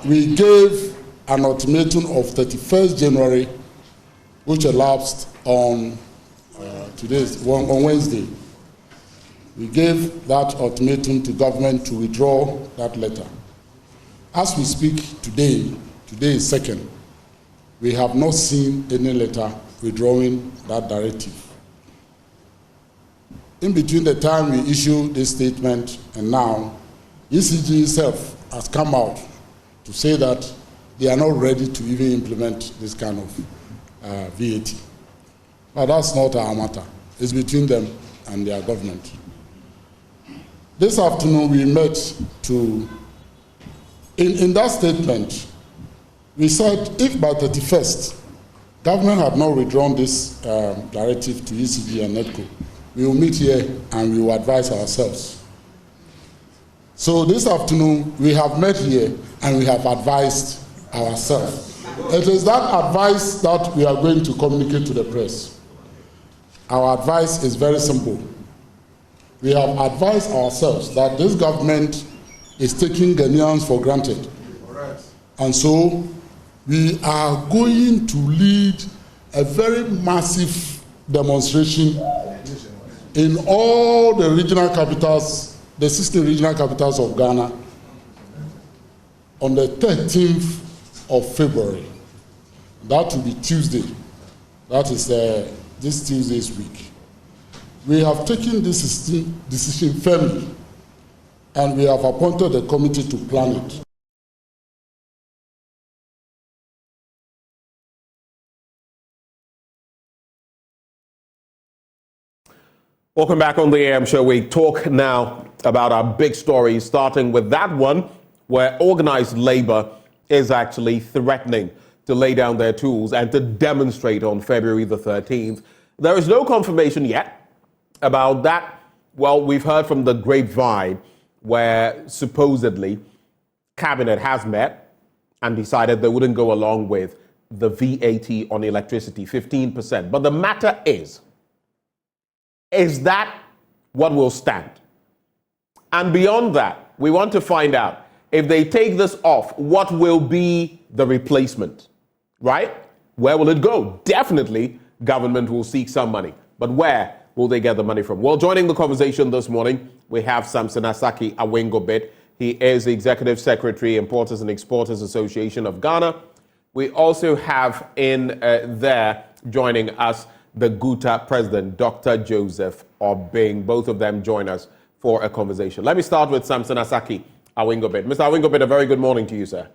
we gave an ultimatum of 31st January, which elapsed on on Wednesday. We gave that ultimatum to government to withdraw that letter. As we speak today is 2nd, we have not seen any letter withdrawing that directive. In between the time we issued this statement and now, ECG itself has come out to say that they are not ready to even implement this kind of VAT. But that's not our matter. It's between them and their government. This afternoon we met to, in that statement, we said if by 31st, government had not withdrawn this directive to ECG and NEDCO, we will meet here and we will advise ourselves. So this afternoon, we have met here and we have advised ourselves. It is that advice that we are going to communicate to the press. Our advice is very simple. We have advised ourselves that this government is taking Ghanaians for granted. And so we are going to lead a very massive demonstration in all the regional capitals, the 16 regional capitals of Ghana, on the 13th of February. That will be Tuesday. That is this Tuesday's week. We have taken this decision firmly, and we have appointed a committee to plan it. Welcome back on the AM show. We talk now about our big story, starting with that one where organized labor is actually threatening to lay down their tools and to demonstrate on February the 13th. There is no confirmation yet about that. Well, we've heard from the grapevine where supposedly cabinet has met and decided they wouldn't go along with the VAT on electricity, 15%. But the matter is that what will stand? And beyond that, we want to find out if they take this off, what will be the replacement, right? Where will it go? Definitely, government will seek some money. But where will they get the money from? Well, joining the conversation this morning, we have Samson Asaki Awengobit. He is the Executive Secretary, Importers and Exporters Association of Ghana. We also have in there joining us the GUTA president, Dr. Joseph Obing. Both of them join us for a conversation. Let me start with Samson Asaki Awengobit. Mr. Awengobit, a very good morning to you, sir.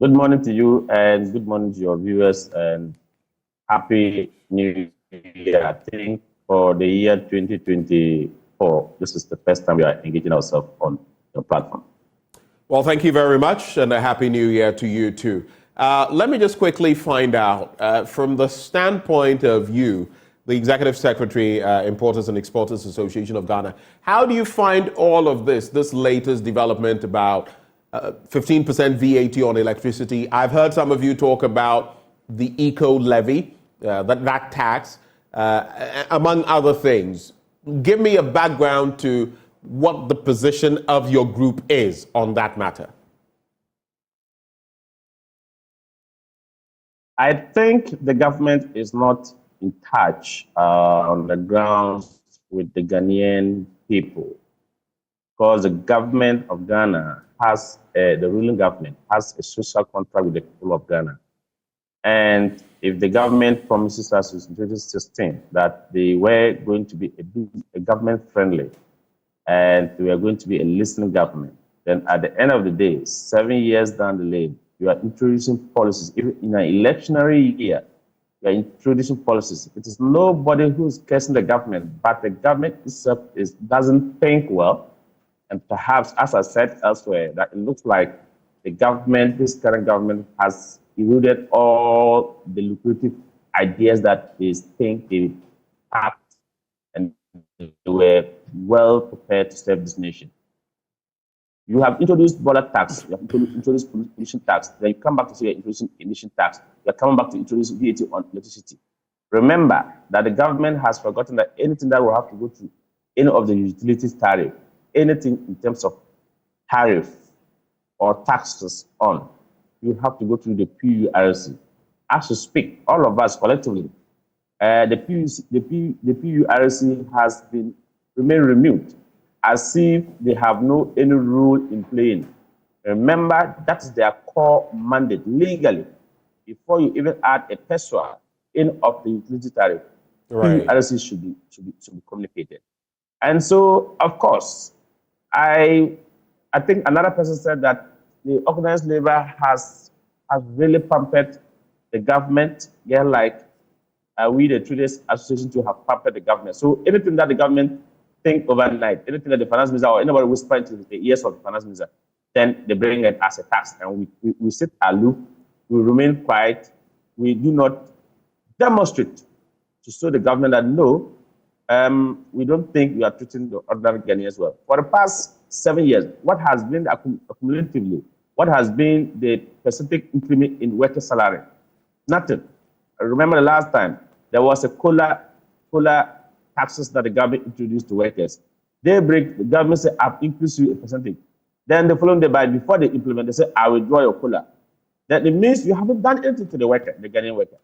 Good morning to you, and good morning to your viewers, and happy New Year. I think for the year 2024, this is the first time we are engaging ourselves on the platform. Well, thank you very much, and a happy New Year to you too. Let me just quickly find out, from the standpoint of you, the Executive Secretary, Importers and Exporters Association of Ghana, how do you find all of this latest development about 15% VAT on electricity? I've heard some of you talk about the eco levy, that tax, among other things. Give me a background to what the position of your group is on that matter. I think the government is not in touch on the ground with the Ghanaian people, because the government of Ghana has, the ruling government has a social contract with the people of Ghana. And if the government promises us in 2016 that they were going to be a government friendly and we are going to be a listening government, then at the end of the day, 7 years down the lane, you are introducing policies. Even in an electionary year, you are introducing policies. It is nobody who's cursing the government, but the government itself doesn't think well. And perhaps, as I said elsewhere, that it looks like the government, this current government, has eluded all the lucrative ideas that they think they had, and they were well prepared to serve this nation. You have introduced border tax, you have introduced pollution tax, then you come back to say you're introducing emission tax, you're coming back to introduce VAT on electricity. Remember that the government has forgotten that anything that will have to go to any of the utilities tariff, anything in terms of tariff, or taxes on, you have to go through the PURC. As you speak, all of us collectively, the PURC has remained removed, as if they have no any role in playing. Remember, that is their core mandate legally. Before you even add a peso in of the utility tariff, Right. PURC should be communicated. And so, of course, I think another person said that the organized labor has really pampered the government, like we, the Traders Association, to have pampered the government. So anything that the government think overnight, anything that the finance minister or anybody whisper into the ears of the finance minister, then they bring it as a tax, and we sit aloof, we remain quiet, we do not demonstrate to show the government that no, we don't think we are treating the ordinary Ghanaians well. For the past 7 years, what has been accumulatively, what has been the percentage increment in worker salary? Nothing. I remember the last time there was a cola taxes that the government introduced to workers. The government said, I've increased you a percentage. Then the following day, before they implement, they say, I will withdraw your cola. That it means you haven't done anything to the worker, the Ghanaian worker.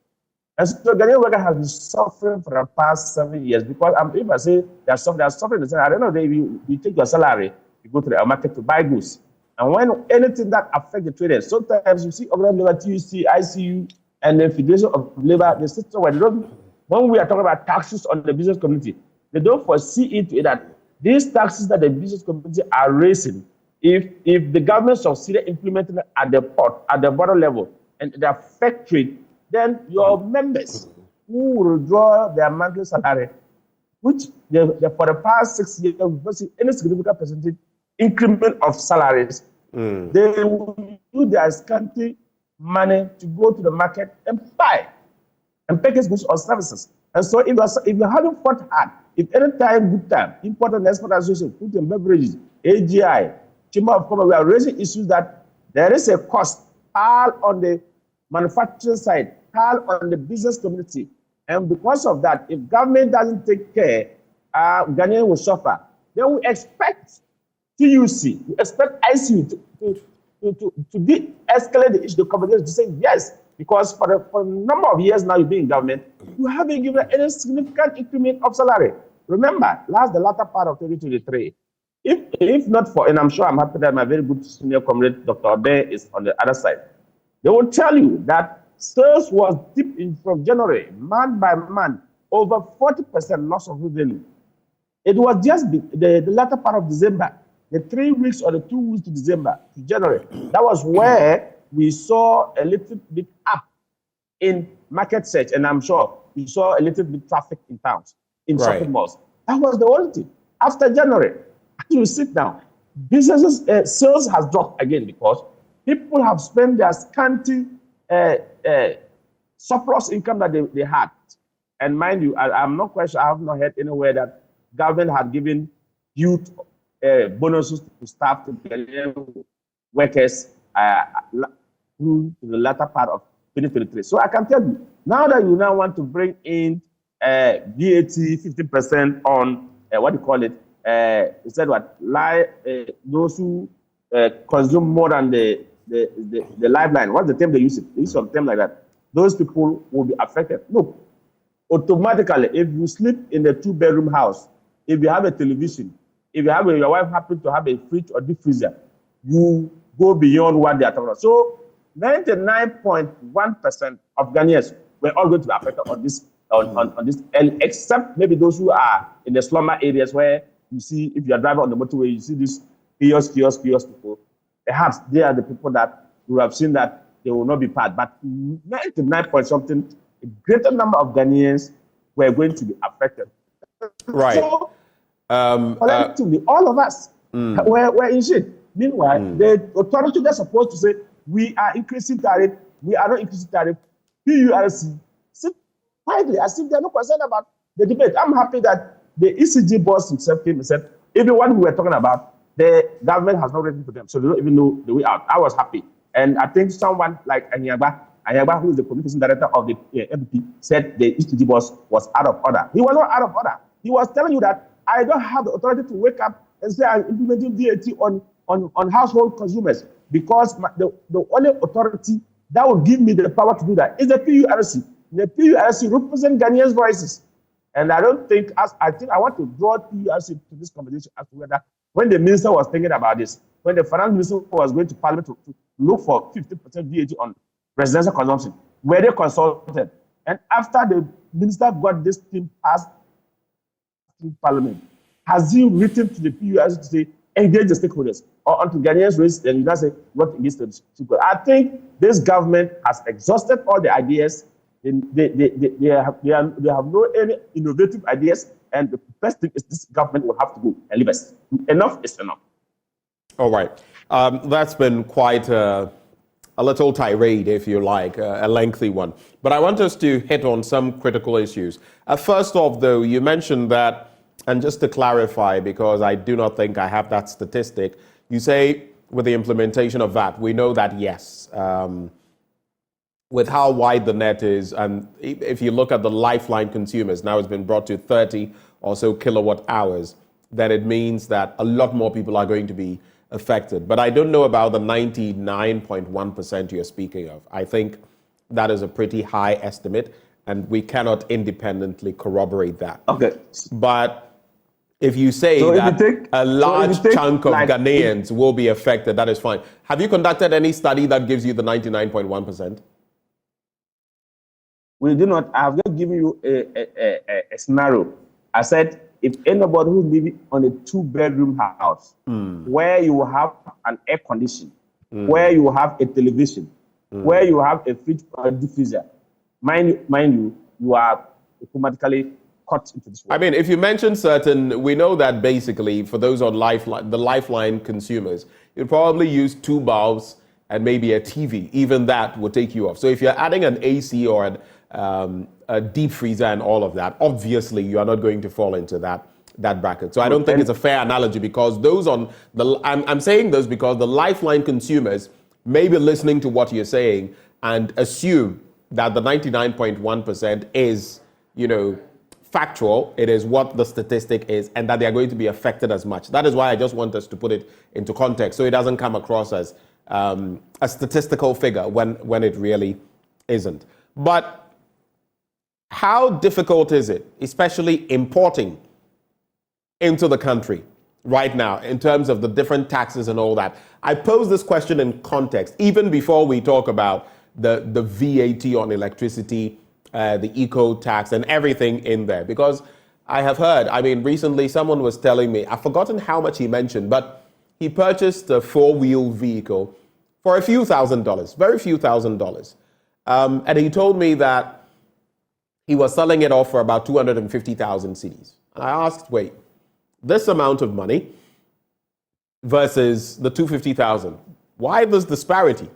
And so the Ghanaian worker has been suffering for the past 7 years because if I say they are suffering, they say, I don't know, you take your salary, you go to the market to buy goods. And when anything that affects the traders, sometimes you see organized labor, TUC, ICU, and the Federation of Labor, the system where when we are talking about taxes on the business community, they don't foresee it that these taxes that the business community are raising, if the government succeeded implementing it at the port, at the border level, and the factory, then your members who will draw their monthly salary, which for the past 6 years, we don't see any significant percentage increment of salaries, they will use their scanty money to go to the market and buy and package goods or services. And so if you're having fought hard, if any time, good time, import and export association, food and beverages, AGI, Chamber of Commerce, we are raising issues that there is a cost all on the manufacturing side, all on the business community. And because of that, if government doesn't take care, Ghanaians will suffer. Then we expect TUC, we expect ICU to de-escalate the issue, the conversation, to say yes, because for a number of years now you've been in government, you haven't given any significant increment of salary. Remember, the latter part of 2023, if not for, and I'm sure I'm happy that my very good senior comrade, Dr. Ode, is on the other side, they will tell you that sales was deep in from January, month by month, over 40% loss of revenue. It was just the latter part of December, the 3 weeks or the 2 weeks to December to January. That was where we saw a little bit up in market search, and I'm sure we saw a little bit traffic in towns, in shopping malls. That was the only thing. After January, as you sit down, businesses sales has dropped again because people have spent their scanty surplus income that they had. And mind you, I'm not quite sure, I have not heard anywhere that government had given youth bonuses to staff, to workers through the latter part of 2023. So I can tell you, now that you now want to bring in VAT 50% on, what do you call it? Instead what? Those who consume more than the lifeline. What's the term they use? They use some term like that. Those people will be affected. Look, automatically, if you sleep in a 2-bedroom house, if you have a television, if your wife happens to have a fridge or deep freezer, you go beyond what they are talking about. So 99.1% of Ghanaians were all going to be affected on this, except maybe those who are in the slumber areas where you see, if you are driving on the motorway, you see these kiosk people. Perhaps they are the people that you have seen that they will not be part. But 99 point something, a greater number of Ghanaians were going to be affected. Right. So, collectively, all of us were in shit. Meanwhile, the authority that's supposed to say, we are increasing tariff, we are not increasing tariff, PURC, sit quietly as if they're not concerned about the debate. I'm happy that the ECG boss himself came and said, even what we were talking about, the government has not written to them, so they don't even know the way out. I was happy. And I think someone like Anyagba, who is the communication director of the MPP, said the ECG boss was out of order. He was not out of order. He was telling you that I don't have the authority to wake up and say I'm implementing VAT on household consumers. because the only authority that will give me the power to do that is the PURC. The PURC represents Ghanaians' voices. And I don't think, I want to draw PURC to this conversation as to whether, when the minister was thinking about this, when the finance minister was going to parliament to look for 50% VAT on residential consumption, were they consulted? And after the minister got this thing passed in parliament, has he written to the PURC to say, engage the stakeholders? Or until Ghanaians raise, then you now say, what engage the stakeholders? I think this government has exhausted all the ideas. They have no any innovative ideas, and the best thing is this government will have to go and leave us. Enough is enough. All right. That's been quite a little tirade, if you like, a lengthy one. But I want us to hit on some critical issues. First off, though, you mentioned that, and just to clarify, because I do not think I have that statistic, you say with the implementation of VAT, we know that, yes, with how wide the net is, and if you look at the lifeline consumers, now it's been brought to 30 or so kilowatt hours, then it means that a lot more people are going to be affected. But I don't know about the 99.1% you're speaking of. I think that is a pretty high estimate, and we cannot independently corroborate that. Okay. But if you say that a large chunk of Ghanaians will be affected, that is fine. Have you conducted any study that gives you the 99.1%? We do not. I have just given you a scenario. I said, if anybody who's living on a 2-bedroom house, where you have an air condition, where you have a television, where you have a fridge or a diffuser, mind you, you are automatically cut into this world. I mean, if you mention certain, we know that basically for those on Lifeline, the Lifeline consumers, you'd probably use 2 bulbs and maybe a TV. Even that would take you off. So if you're adding an AC or a deep freezer and all of that, obviously you are not going to fall into that bracket. So I don't think it's a fair analogy, because those on the, I'm saying this because the Lifeline consumers may be listening to what you're saying and assume that the 99.1% is, factual. It is what the statistic is, and that they are going to be affected as much. That is why I just want us to put it into context, so it doesn't come across as a statistical figure when it really isn't. But how difficult is it, especially importing into the country right now, in terms of the different taxes and all that? I pose this question in context, even before we talk about the VAT on electricity, the eco tax and everything in there. Because I have heard, recently someone was telling me, I've forgotten how much he mentioned, but he purchased a 4-wheel vehicle for a few $1,000s, very few $1,000s. And he told me that he was selling it off for about 250,000 cedis. And I asked, wait, this amount of money versus the 250,000, why this disparity?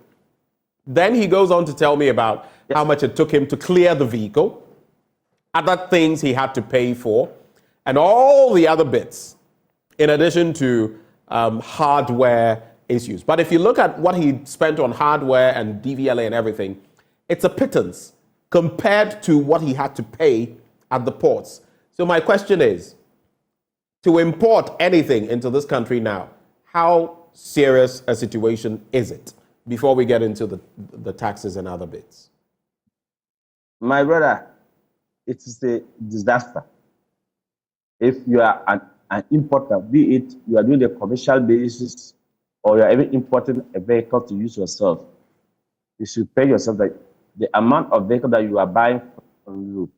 Then he goes on to tell me about how much it took him to clear the vehicle, other things he had to pay for, and all the other bits, in addition to hardware issues. But if you look at what he spent on hardware and DVLA and everything, it's a pittance compared to what he had to pay at the ports. So my question is, to import anything into this country now, how serious a situation is it, before we get into the taxes and other bits? My brother, it is a disaster. If you are an importer, be it you are doing a commercial basis or you are even importing a vehicle to use yourself, you should pay yourself that the amount of vehicle that you are buying from Europe,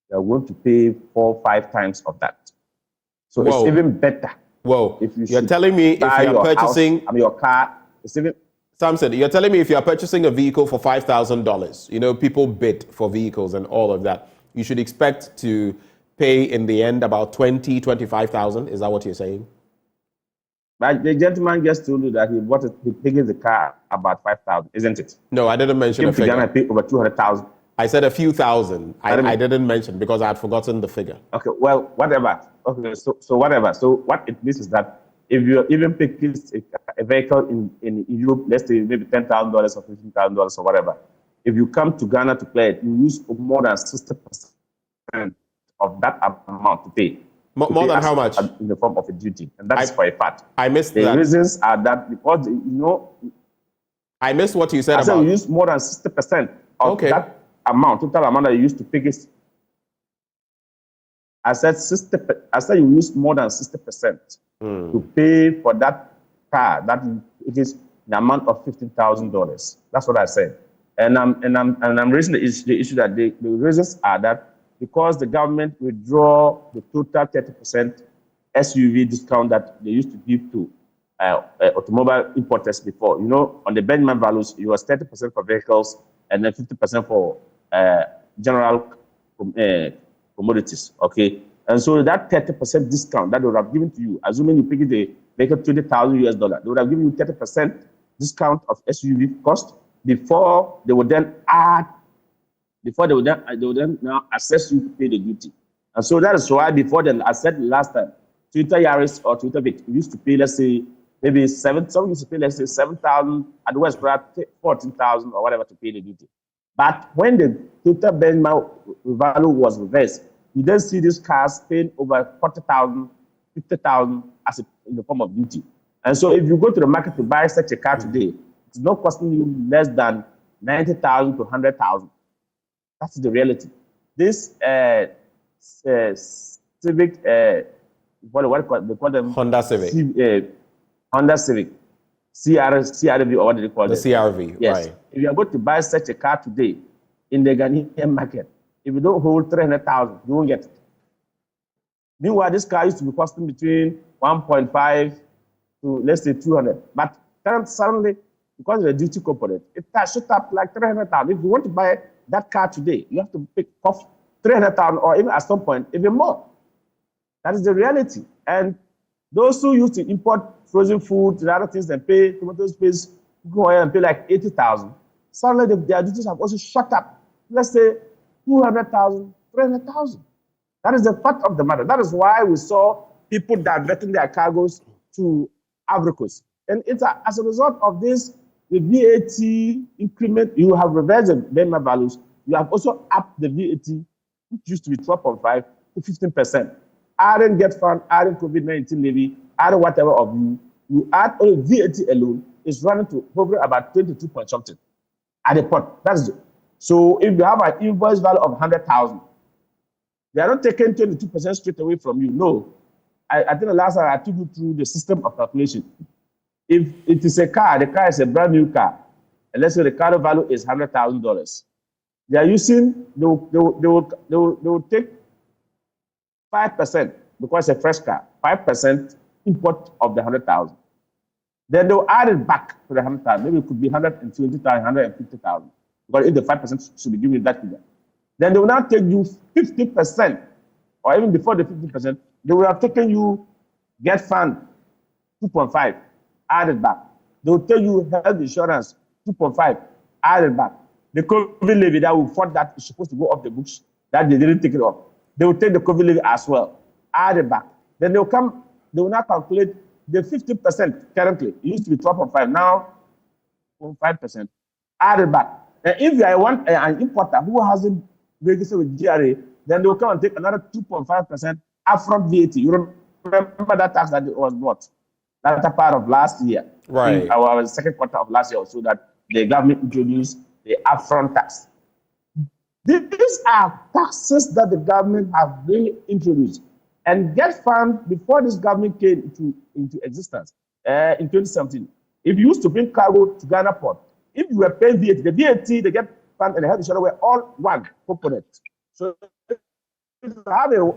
you are going to pay 4 or 5 times of that. So Whoa. It's even better. Whoa! If you're telling me if you're purchasing your car, it's even. Samson, you're telling me if you're purchasing a vehicle for $5,000, people bid for vehicles and all of that, you should expect to pay in the end about 20, 25,000. Is that what you're saying? But the gentleman just told you that he paid the car about 5,000, isn't it? No, I didn't mention a figure. Ghana paid over 200,000. I said a few thousand. I didn't mention because I had forgotten the figure. Okay, well, whatever. Okay, so whatever. So what it means is that if you're even picking a vehicle in Europe, let's say maybe $10,000 or $15,000 or whatever, if you come to Ghana to play it, you use more than 60% of that amount to pay. More than how much? In the form of a duty, and that's for a fact. I missed that. The reasons are that because I missed what you said I said about. we use more than 60% of Okay. that amount, total amount that you used to pick it. I said 60. I said you use more than 60% to pay for that car. That it is the amount of $15,000. That's what I said. And I'm raising the issue that the reasons are that because the government withdraw the total 30% SUV discount that they used to give to automobile importers before. You know, on the benchmark values, it was 30% for vehicles and then 50% for general commodities. Okay, and so that 30% discount that they would have given to you, assuming you pick the vehicle $20,000, they would have given you 30% discount of SUV cost before they would then now assess you to pay the duty. And so that is why before then, I said last time, Toyota Yaris or Toyota Vic used to pay, let's say, maybe some used to pay, let's say, 7,000, at the worst, perhaps 14,000 or whatever to pay the duty. But when the total benchmark value was reversed, you then see these cars paying over 40,000, 50,000 as in the form of duty. And so if you go to the market to buy such a car today, it's not costing you less than 90,000 to 100,000. That's the reality. This Civic, what they call them? Honda Civic. Honda Civic, CRV, or what do they call the it? CRV, yes. Right. If you are going to buy such a car today in the Ghanaian market, if you don't hold 300,000, you won't get it. Meanwhile, this car used to be costing between 1.5 to, let's say, 200. But suddenly, because of the duty component, it has shot up like 300,000. If you want to buy that car today, you have to pick off 300,000 or even at some point, even more. That is the reality. And those who used to import frozen food and other things and pay tomato paste, go ahead and pay like 80,000. Suddenly, their duties have also shot up. Let's say 200,000, 300,000. That is the fact of the matter. That is why we saw people diverting their cargoes to Ivory Coast. And it's as a result of this, the VAT increment, you have reversed the benchmark values. You have also upped the VAT, which used to be 12.5 to 15%. Adding get fund, adding COVID-19 levy, adding whatever of you add only VAT alone is running to probably about 22 point something at the point. That's it. So if you have an invoice value of 100,000, they are not taking 22% straight away from you. No. I think the last time I took you through the system of calculation. If it is a car, the car is a brand new car, and let's say the car value is $100,000. They are using, they will take 5% because it's a fresh car, 5% import of the 100,000. Then they'll add it back to the 100,000. Maybe it could be 120,000, 150,000. Because if the 5% should be given that figure. Then they will now take you 50%, or even before the 50%, they will have taken you get fund 2.5, added back. They will tell you health insurance 2.5, added back. The COVID levy that will fund that is supposed to go off the books, that they didn't take it off. They will take the COVID levy as well, added back. Then they will now calculate the 50% currently. It used to be 12.5, now 5%, added back. And if you are an importer who hasn't registered with GRA, then they will come and take another 2.5% upfront VAT. You remember that tax that was what? That's a part of last year. Right. Our second quarter of last year, so that the government introduced the upfront tax. These are taxes that the government have really introduced. And get fund before this government came into existence in 2017. If you used to bring cargo to Ghana port, if you were paying VAT, the VAT, the get fund, and the health insurance were all one component. So if I have a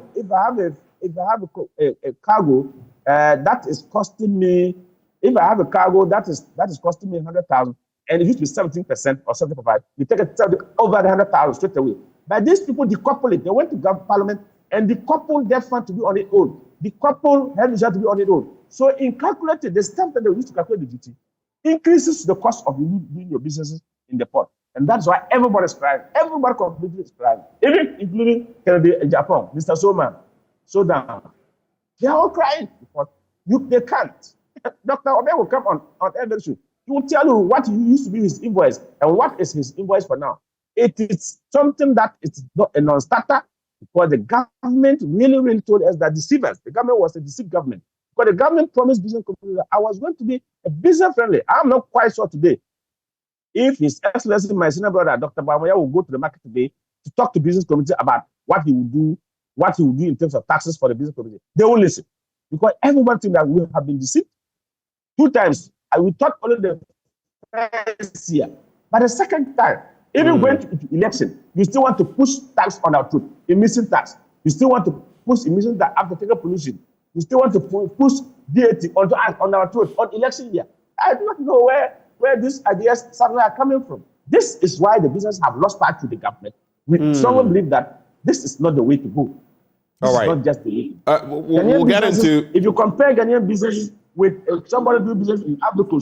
cargo that is costing me, if I have a cargo that is costing me 100,000, and it used to be 17% or 75%, you take it over the 100,000 straight away. But these people decouple it. They went to Parliament and decouple their fund to be on its own. Decouple health insurance to be on its own. So in calculating the stamp that they used to calculate the duty, increases the cost of doing your businesses in the port. And that's why everybody's crying. Everybody completely is crying. Even including Kennedy in Japan, Mr. Sodan. They are all crying because they can't. Dr. Obe will come on air very soon. He will tell you what used to be his invoice and what is his invoice for now. It is something that is not a non-starter because the government really told us that deceivers. The government was a deceived government. Because the government promised business community that I was going to be a business friendly. I'm not quite sure today If His Excellency, my senior brother, Dr. Bamaya, will go to the market today to talk to business community about what he will do in terms of taxes for the business community, they will listen. Because everyone thinks that we have been deceived. 2 times, we thought only the first year. But the second time, even when to election, you still want to push tax on our truth, emission tax. You still want to push emission tax after taking pollution. You still want to push VAT on our truth on election year. I do not know where these ideas suddenly are coming from. This is why the business have lost part to the government. We strongly believe that this is not the way to go. This is not just the way. We'll get into... If you compare Ghanaian business with somebody doing business in Africa,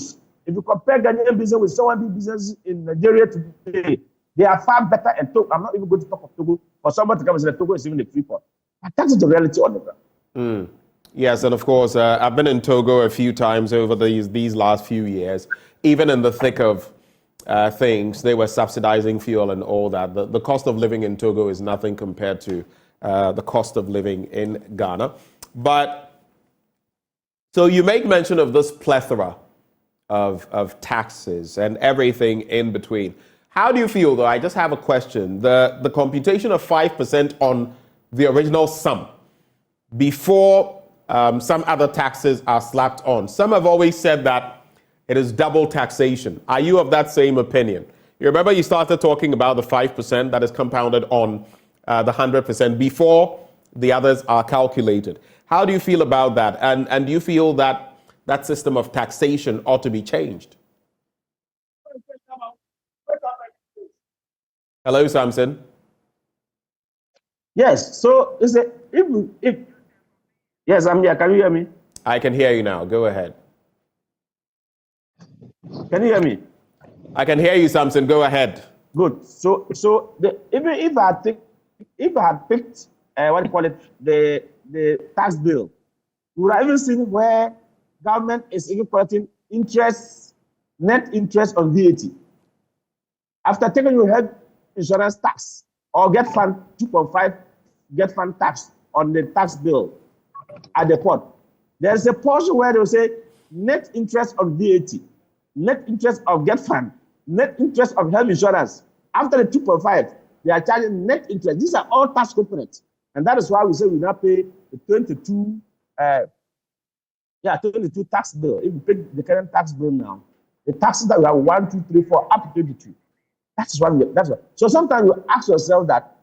if you compare Ghanaian business with someone doing business in Nigeria today, they are far better. And I'm not even going to talk of Togo. For someone to come and say Togo is even a free port. But that is the reality on the ground. Yes, and of course, I've been in Togo a few times over these last few years. Even in the thick of things, they were subsidizing fuel and all that. The cost of living in Togo is nothing compared to the cost of living in Ghana. But so you make mention of this plethora of taxes and everything in between. How do you feel, though? I just have a question. The computation of 5% on the original sum before some other taxes are slapped on. Some have always said that it is double taxation. Are you of that same opinion? You remember you started talking about the 5% that is compounded on the 100% before the others are calculated. How do you feel about that? And do you feel that that system of taxation ought to be changed? Hello, Samson. Yes. So if yes, I'm here. Can you hear me? I can hear you now. Go ahead. Can you hear me? I can hear you, Samson. Go ahead. Good. So even if I had picked what do you call it, the tax bill, we would have even seen where government is even collecting net interest on VAT. After taking your health insurance tax or get fund 2.5 get fund tax on the tax bill at the port, there's a portion where they will say net interest on VAT, net interest of get fund, net interest of health insurance. After the 2.5, they are charging net interest. These are all tax components. And that is why we say we now pay the 22 tax bill. If you pay the current tax bill now, the taxes that we have 1, 2, 3, 4, up to 22. That's what. So sometimes you ask yourself that,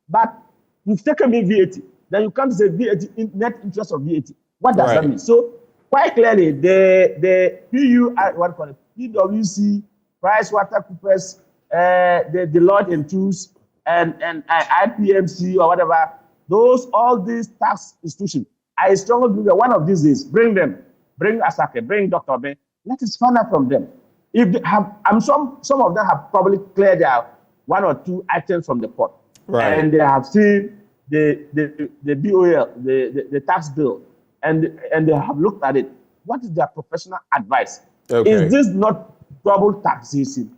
but you've taken me VAT. Then you come to say VAT, net interest of VAT. What does that mean? So quite clearly, the PwC, PricewaterhouseCoopers, the Deloitte and Touche, and IPMC or whatever, all these tax institutions, I strongly believe that one of these days, bring Asake, bring Dr. Obe, let us find out from them. If they have, some of them have probably cleared out 1 or 2 items from the port, and they have seen the BOL, the tax bill, and they have looked at it. What is their professional advice? Okay. Is this not double taxation?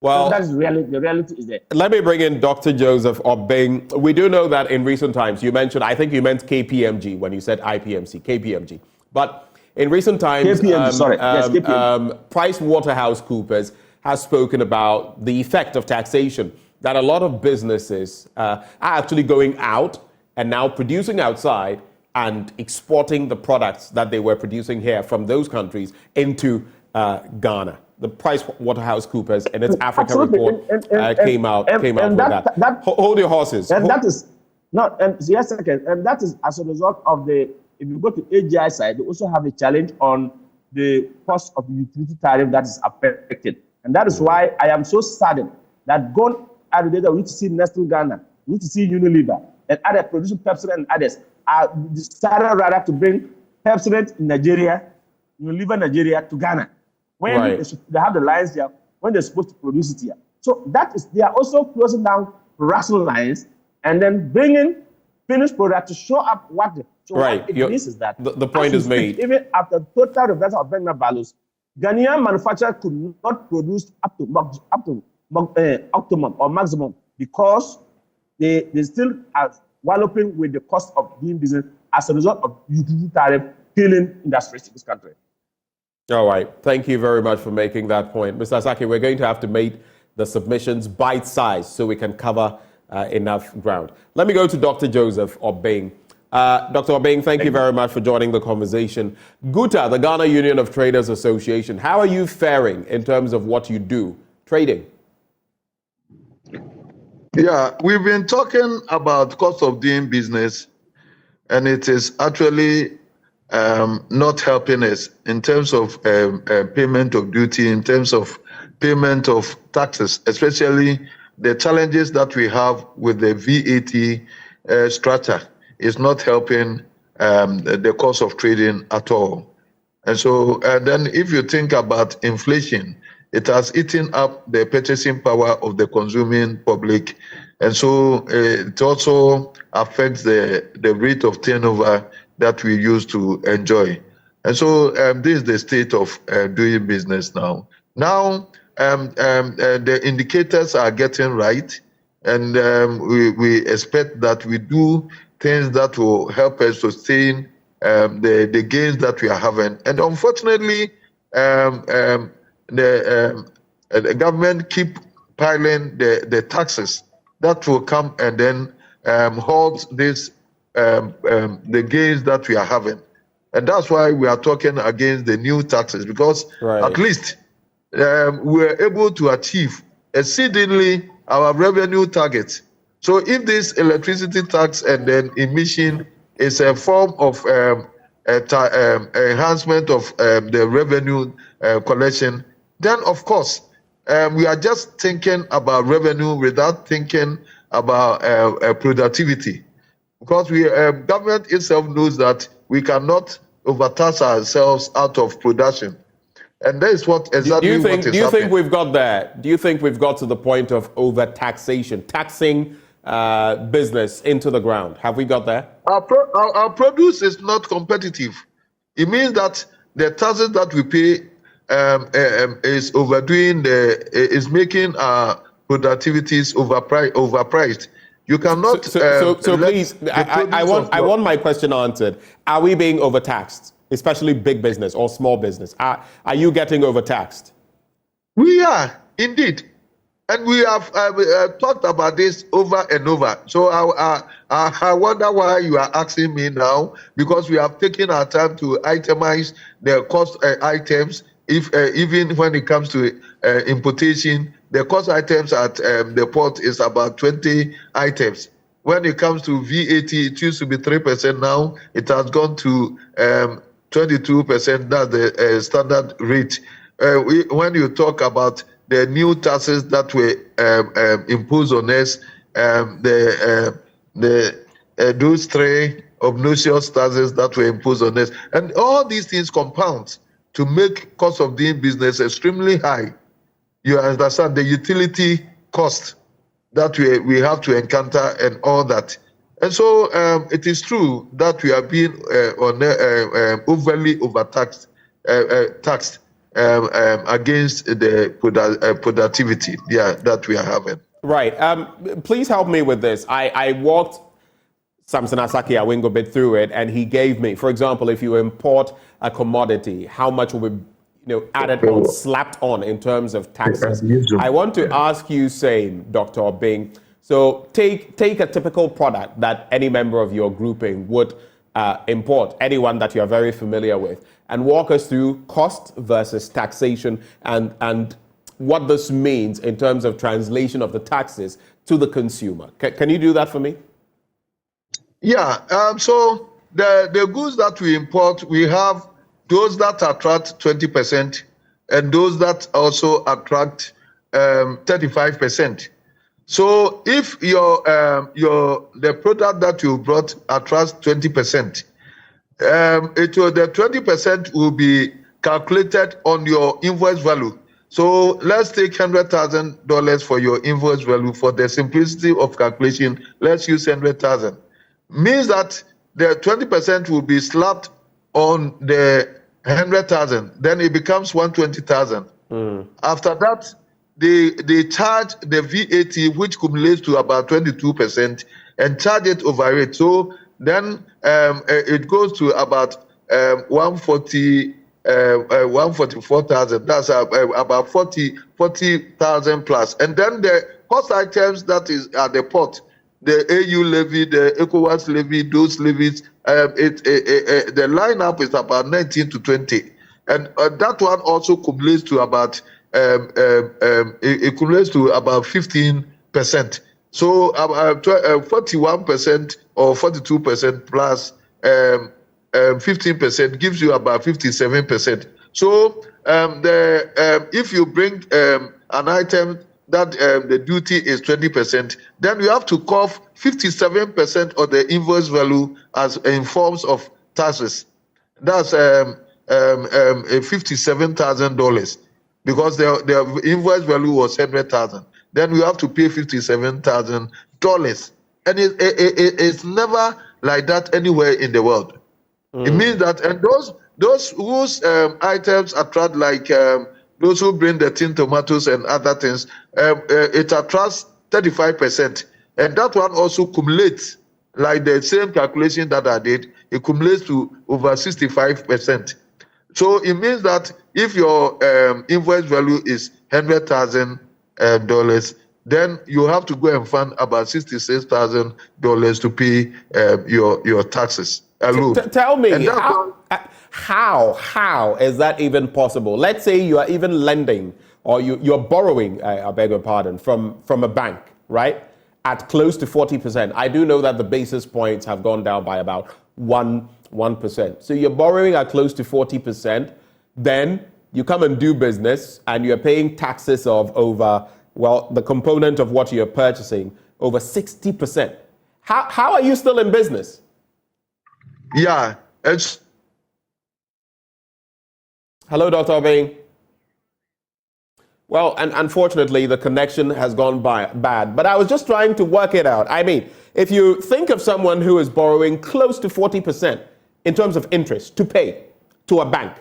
Well, so that's really, the reality is there. Let me bring in Dr. Joseph Obeng. We do know that in recent times, you mentioned, I think you meant KPMG when you said IPMC, KPMG. But in recent times, PricewaterhouseCoopers has spoken about the effect of taxation, that a lot of businesses are actually going out and now producing outside and exporting the products that they were producing here from those countries into Ghana. The PricewaterhouseCoopers in its Africa report came out with that. Hold your horses. And that is not. And yes, and that is as a result of the. If you go to AGI side, they also have a challenge on the cost of utility tariff that is affected, and that is why I am so saddened that going out of the data, we need to see Nestle Ghana, we need to see Unilever and other producing Pepsi and others are decided rather to bring Pepsi in Nigeria, Unilever Nigeria to Ghana. When they have the lines here, when they're supposed to produce it here. So that is, they are also closing down production lines and then bringing finished product to show up what the, so what it means is that the point is made. Even after total reversal of Benga values, Ghanaian manufacturers could not produce up to optimum or maximum because they still are walloping with the cost of doing business as a result of utility tariff killing industries in this country. All right. Thank you very much for making that point. Mr. Asake, we're going to have to make the submissions bite-sized so we can cover enough ground. Let me go to Dr. Joseph Obeng. Dr. Obeng, thank you very much for joining the conversation. GUTA, the Ghana Union of Traders Association, how are you faring in terms of what you do, trading? Yeah, we've been talking about cost of doing business, and it is actually not helping us in terms of payment of duty, in terms of payment of taxes, especially the challenges that we have with the VAT structure is not helping the cost of trading at all. And so then if you think about inflation, it has eaten up the purchasing power of the consuming public. And so it also affects the rate of turnover that we used to enjoy. And so this is the state of doing business now. Now, the indicators are getting right, and we expect that we do things that will help us sustain the gains that we are having. And unfortunately, the government keep piling the taxes that will come and then halt this the gains that we are having. And that's why we are talking against the new taxes, because at least we're able to achieve exceedingly our revenue targets. So if this electricity tax and then emission is a form of enhancement of the revenue collection, then of course we are just thinking about revenue without thinking about productivity, because government itself knows that we cannot overtax ourselves out of production. And that is what exactly what is happening. Do you think we've got there? Do you think we've got to the point of overtaxation, taxing business into the ground? Have we got there? Our produce is not competitive. It means that the taxes that we pay is overdoing is making our productivities overpriced. You cannot. So please, I want my question answered. Are we being overtaxed, especially big business or small business? Are you getting overtaxed? We are indeed, and we have talked about this over and over. So I wonder why you are asking me now, because we have taken our time to itemize the cost items. If even when it comes to importation, the cost items at the port is about 20 items. When it comes to VAT, it used to be 3%. Now it has gone to 22%. That's the standard rate. When you talk about the new taxes that were imposed on us, those three obnoxious taxes that were imposed on us, and all these things compound to make cost of doing business extremely high. You understand the utility cost that we have to encounter and all that. And so it is true that we are being overly overtaxed, taxed against the productivity that we are having. Right. Please help me with this. I walked Samson Asake Awingo bit through it, and he gave me, for example, if you import a commodity, how much will be added on, slapped on in terms of taxes. I want to ask you, same, Dr. Obeng. So take a typical product that any member of your grouping would import, anyone that you're very familiar with, and walk us through cost versus taxation and what this means in terms of translation of the taxes to the consumer. Can you do that for me? Yeah. So the goods that we import, we have those that attract 20% and those that also attract 35%. So if the product that you brought attracts 20%, the 20% will be calculated on your invoice value. So let's take $100,000 for your invoice value. For the simplicity of calculation, let's use 100,000. Means that the 20% will be slapped on the 100,000. Then it becomes 120,000. After that, they charge the VAT, which cumulates to about 22%, and charge it over it. So then it goes to about 140 144,000. That's about 40,000 plus. And then the cost items that is at the port, the AU levy, the ECOWAS levy, those levies, the lineup is about 19 to 20. And that one also accumulates to about 15%. So 41% or 42% plus 15% gives you about 57%. So if you bring an item that the duty is 20%, then you have to cover 57% of the invoice value as in forms of taxes. That's $57,000 because the invoice value was 100,000. Then you have to pay $57,000, and it's never like that anywhere in the world. It means that, and those whose items attract, like those who bring the tin tomatoes and other things, it attracts 35%, and that one also cumulates, like the same calculation that I did, it cumulates to over 65%. So it means that if your invoice value is $100,000, then you have to go and fund about $66,000 to pay your taxes alone. Tell me, how is that even possible? Let's say you are even lending or you're borrowing, I beg your pardon, from a bank, right? At close to 40%. I do know that the basis points have gone down by about 1%. So you're borrowing at close to 40%. Then you come and do business and you're paying taxes of over, well, the component of what you're purchasing, over 60%. How are you still in business? Yeah. It's... Hello, Dr. Obeng. Well, and unfortunately, the connection has gone bad. But I was just trying to work it out. I mean, if you think of someone who is borrowing close to 40% in terms of interest to pay to a bank,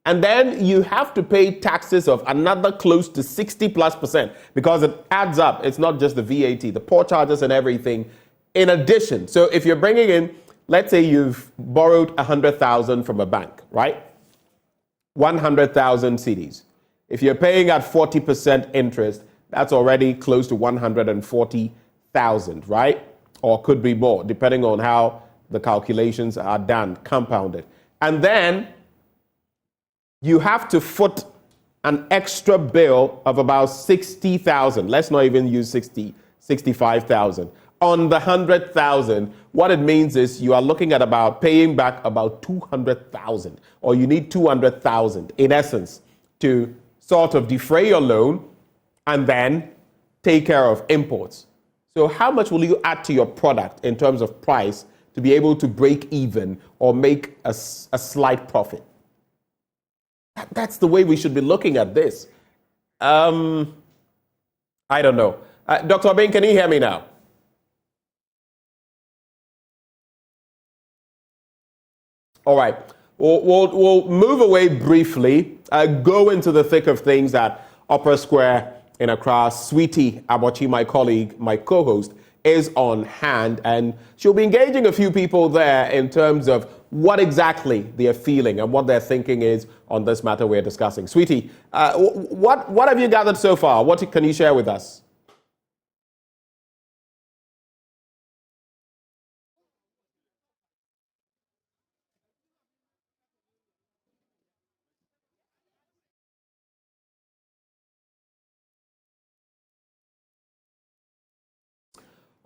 and then you have to pay taxes of another close to 60+% because it adds up. It's not just the VAT, the port charges and everything in addition. So if you're bringing in, let's say you've borrowed 100,000 from a bank, right? 100,000 cedis. If you're paying at 40% interest, that's already close to 140,000, right? Or could be more, depending on how the calculations are done, compounded. And then you have to foot an extra bill of about 60,000. Let's not even use 65,000. On the 100,000, what it means is you are looking at about paying back about 200,000, or you need 200,000 in essence to sort of defray your loan and then take care of imports. So how much will you add to your product in terms of price to be able to break even or make a slight profit? That's the way we should be looking at this. I don't know. Dr. Obeng, can you hear me now? All right. We'll move away briefly, go into the thick of things at Opera Square in Accra. Sweetie Abochi, my colleague, my co-host, is on hand, and she'll be engaging a few people there in terms of what exactly they're feeling and what their thinking is on this matter we're discussing. Sweetie, what have you gathered so far? What can you share with us?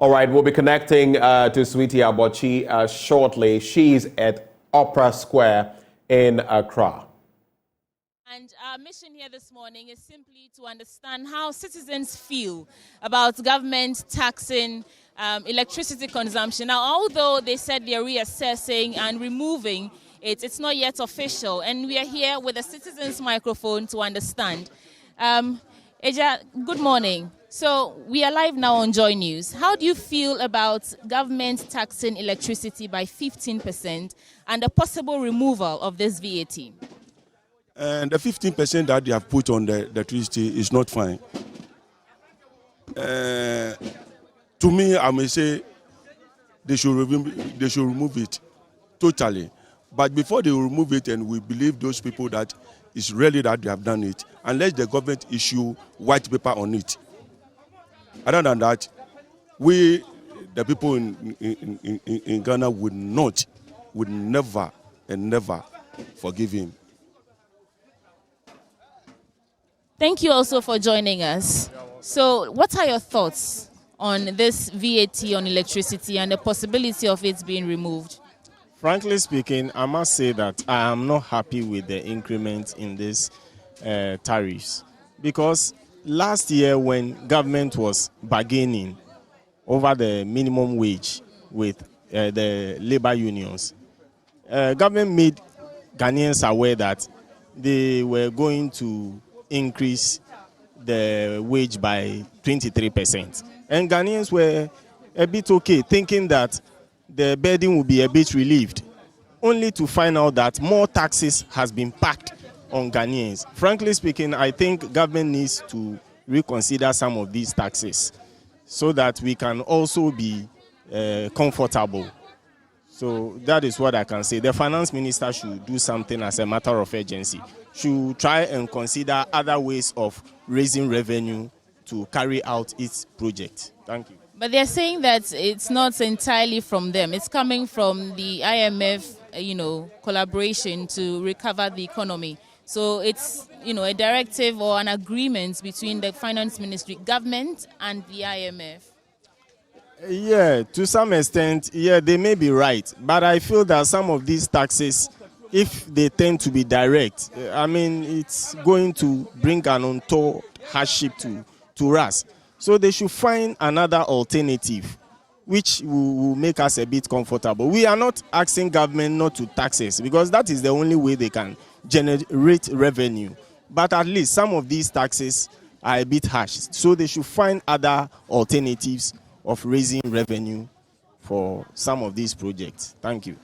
All right, we'll be connecting to Sweetie Abochi shortly. She's at Opera Square in Accra. And our mission here this morning is simply to understand how citizens feel about government taxing electricity consumption. Now, although they said they're reassessing and removing it, it's not yet official. And we are here with a citizen's microphone to understand. Eja, good morning. So we are live now on Joy News. How do you feel about government taxing electricity by 15% and the possible removal of this VAT? And the 15% that they have put on the electricity is not fine. To me, I may say they should remove it totally. But before they remove it, and we believe those people that it's really that they have done it, unless the government issue white paper on it. Other than that, we, the people in Ghana, would never and never forgive him. Thank you also for joining us. So what are your thoughts on this VAT on electricity and the possibility of it being removed? Frankly speaking, I must say that I am not happy with the increment in these tariffs, because last year when government was bargaining over the minimum wage with the labor unions, government made Ghanaians aware that they were going to increase the wage by 23%. And Ghanaians were a bit okay, thinking that the burden will be a bit relieved, only to find out that more taxes has been packed on Ghanaians. Frankly speaking, I think government needs to reconsider some of these taxes so that we can also be comfortable. So that is what I can say. The finance minister should do something as a matter of urgency. Should try and consider other ways of raising revenue to carry out its project. Thank you. But they're saying that it's not entirely from them. It's coming from the IMF, collaboration to recover the economy. So it's, a directive or an agreement between the finance ministry, government, and the IMF. Yeah, to some extent, yeah, they may be right. But I feel that some of these taxes, if they tend to be direct, it's going to bring an untold hardship to us. So they should find another alternative, which will make us a bit comfortable. We are not asking government not to tax us, because that is the only way they can generate revenue. But at least some of these taxes are a bit harsh. So they should find other alternatives of raising revenue for some of these projects. Thank you.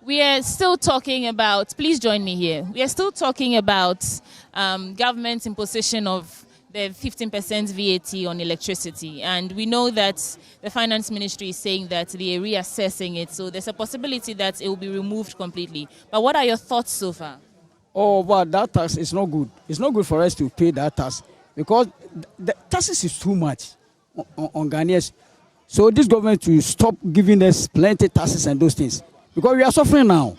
We are still talking about, please join me here. We are still talking about government's imposition of the 15% VAT on electricity. And we know that the finance ministry is saying that they are reassessing it. So there's a possibility that it will be removed completely. But what are your thoughts so far? Oh, but that tax is not good. It's not good for us to pay that tax, because the taxes is too much on Ghanaians. So this government will stop giving us plenty taxes and those things, because we are suffering now.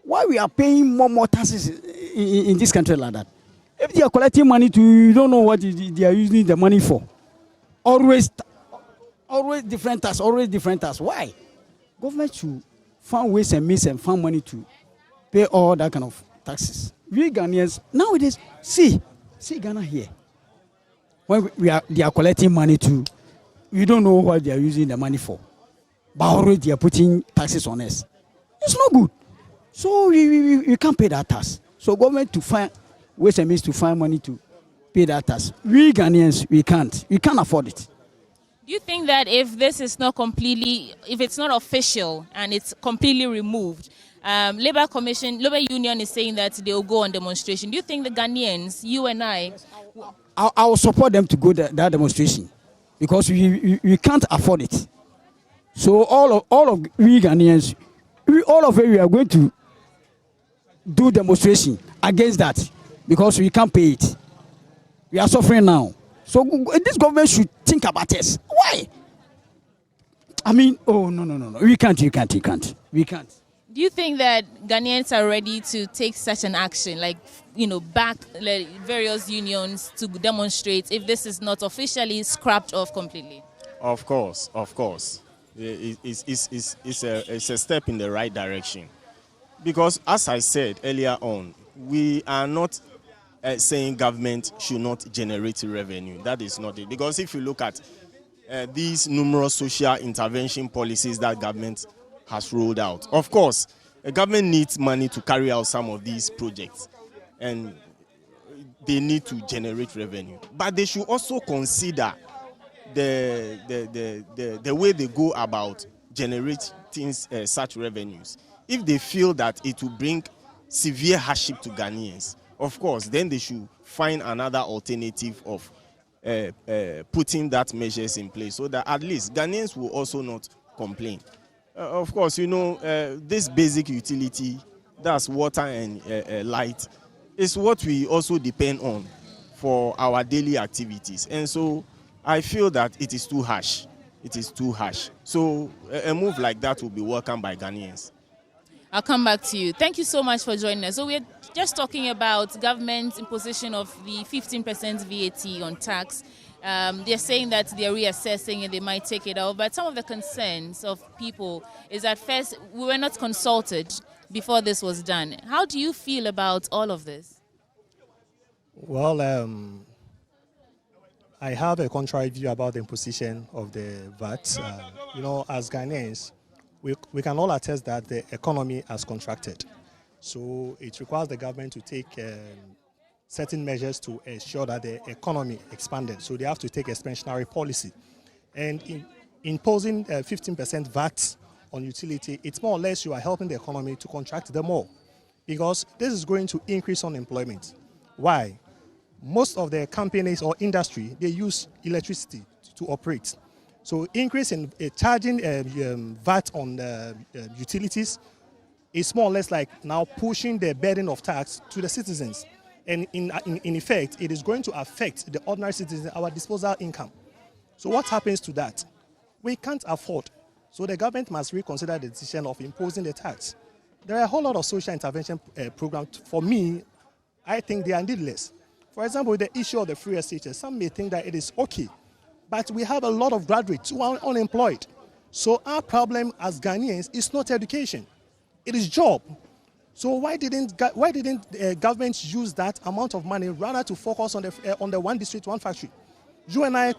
Why we are paying more taxes in this country like that? If they are collecting money you don't know what they are using the money for. Always different tax, Why? Government should find ways and means and find money to pay all that kind of taxes. We Ghanaians, nowadays, see Ghana here. When they are collecting money we don't know what they are using the money for. But already they are putting taxes on us. It's not good. So we can't pay that tax. So government to find ways and means to find money to pay that tax. We Ghanaians, we can't afford it. Do you think that if this is not if it's not official and it's completely removed, Labour Union is saying that they will go on demonstration. Do you think the Ghanaians, you and I will support them to go that demonstration, because we can't afford it. So all of we Ghanaians, we are going to do demonstration against that, because we can't pay it. We are suffering now. So this government should think about us. Why? No. We can't. Do you think that Ghanaians are ready to take such an action, back various unions to demonstrate if this is not officially scrapped off completely? Of course. It's a step in the right direction. Because as I said earlier on, we are not saying government should not generate revenue. That is not it. Because if you look at these numerous social intervention policies that government has rolled out, of course, the government needs money to carry out some of these projects, and they need to generate revenue. But they should also consider the way they go about generating such revenues. If they feel that it will bring severe hardship to Ghanaians, of course, then they should find another alternative of putting that measures in place, so that at least Ghanaians will also not complain. Of course, this basic utility, that's water and light, is what we also depend on for our daily activities. And so I feel that it is too harsh. It is too harsh. So a move like that will be welcomed by Ghanaians. I'll come back to you. Thank you so much for joining us. So we're just talking about government imposition of the 15% VAT on tax. They're saying that they're reassessing and they might take it out. But some of the concerns of people is that first, we were not consulted before this was done. How do you feel about all of this? Well, I have a contrary view about the imposition of the VAT. As Ghanaians, we can all attest that the economy has contracted. So it requires the government to take certain measures to ensure that the economy expanded. So they have to take expansionary policy. And in imposing 15% VAT on utility, it's more or less you are helping the economy to contract the more, because this is going to increase unemployment. Why? Most of the companies or industry, they use electricity to operate. So increase in charging VAT on utilities is more or less like now pushing the burden of tax to the citizens. And in effect, it is going to affect the ordinary citizen, our disposable income. So what happens to that? We can't afford. So the government must reconsider the decision of imposing the tax. There are a whole lot of social intervention programs. For me, I think they are needless. For example, the issue of the free SHS, some may think that it is okay, but we have a lot of graduates who are unemployed. So our problem as Ghanaians is not education, it is job. So why didn't government use that amount of money rather to focus on the one district, one factory? You and I,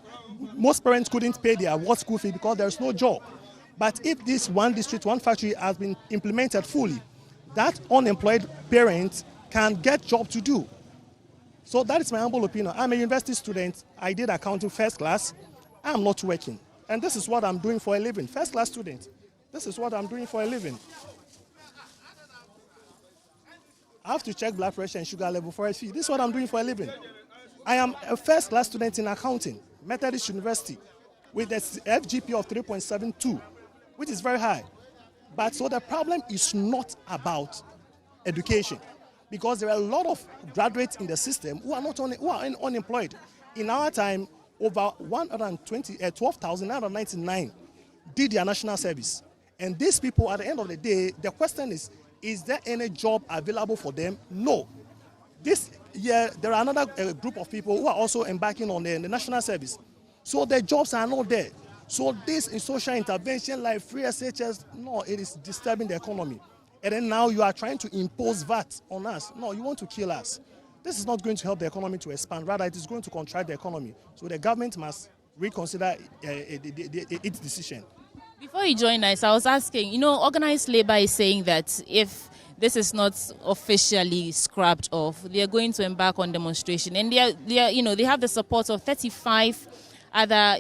most parents couldn't pay their school fee because there's no job. But if this one district, one factory has been implemented fully, that unemployed parent can get job to do. So that is my humble opinion. I'm a university student. I did accounting first class. I'm not working. And this is what I'm doing for a living. First class student. This is what I'm doing for a living. I have to check blood pressure and sugar level for a fee. This is what I'm doing for a living. I am a first class student in accounting, Methodist University, with a FGP of 3.72, which is very high. But so the problem is not about education, because there are a lot of graduates in the system who are unemployed. In our time, over 12,999 did their national service. And these people, at the end of the day, the question is there any job available for them? No. This year, there are another group of people who are also embarking on the national service. So the jobs are not there. So this is social intervention like free SHS, no, it is disturbing the economy. And then now you are trying to impose VAT on us. No, you want to kill us. This is not going to help the economy to expand. Rather, it is going to contract the economy. So the government must reconsider its decision. Before you joined us, I was asking, organized labor is saying that if this is not officially scrapped off, they are going to embark on demonstration. And they have the support of 35 other,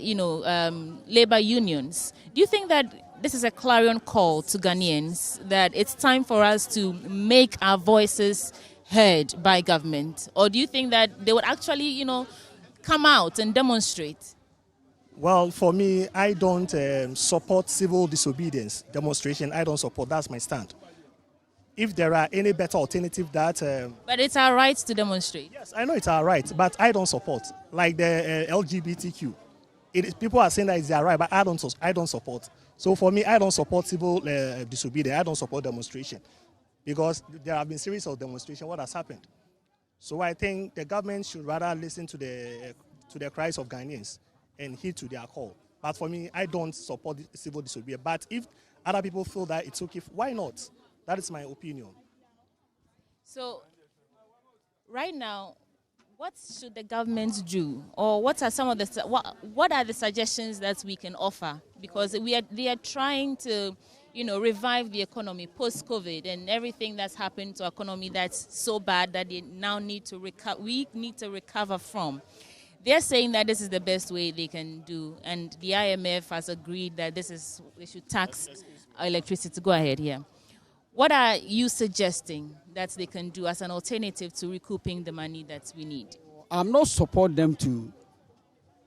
labor unions. Do you think that this is a clarion call to Ghanaians that it's time for us to make our voices heard by government? Or do you think that they would actually, come out and demonstrate? Well, for me, I don't support civil disobedience demonstration. I don't support. That's my stand. If there are any better alternative that... but it's our right to demonstrate. Yes, I know it's our right, but I don't support. Like the LGBTQ. People are saying that it's their right, but I don't support. So for me, I don't support civil disobedience. I don't support demonstration. Because there have been series of demonstrations. What has happened? So I think the government should rather listen to the cries of Ghanaians and heed to their call. But for me, I don't support civil disobedience. But if other people feel that it's okay, why not? That is my opinion. So, right now, what should the government do, or what are some of the what are the suggestions that we can offer? Because they are trying to, revive the economy post-COVID and everything that's happened to our economy that's so bad that they now need to we need to recover from. They're saying that this is the best way they can do, and the IMF has agreed that they should tax electricity. Go ahead here. What are you suggesting that they can do as an alternative to recouping the money that we need? I'm not support them to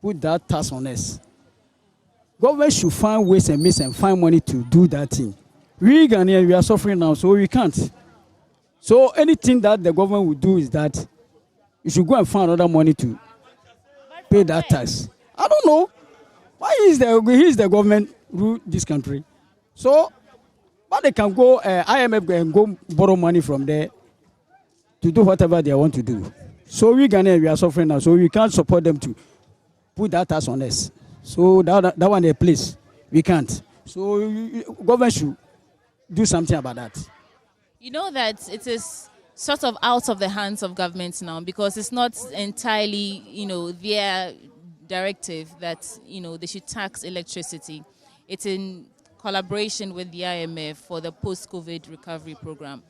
put that tax on us. Government should find ways and means and find money to do that thing. We Ghanaians, we are suffering now, so we can't. So anything that the government will do is that you should go and find another money to pay that tax. I don't know. Why is the government rule this country? So, but they can go, IMF and go borrow money from there to do whatever they want to do. So we Ghanaians, we are suffering now, so we can't support them to put that tax on us. So that one a place, we can't. So government should do something about that. You know that it is sort of out of the hands of government now because it's not entirely, their directive that, they should tax electricity. It's in collaboration with the IMF for the post-COVID recovery program.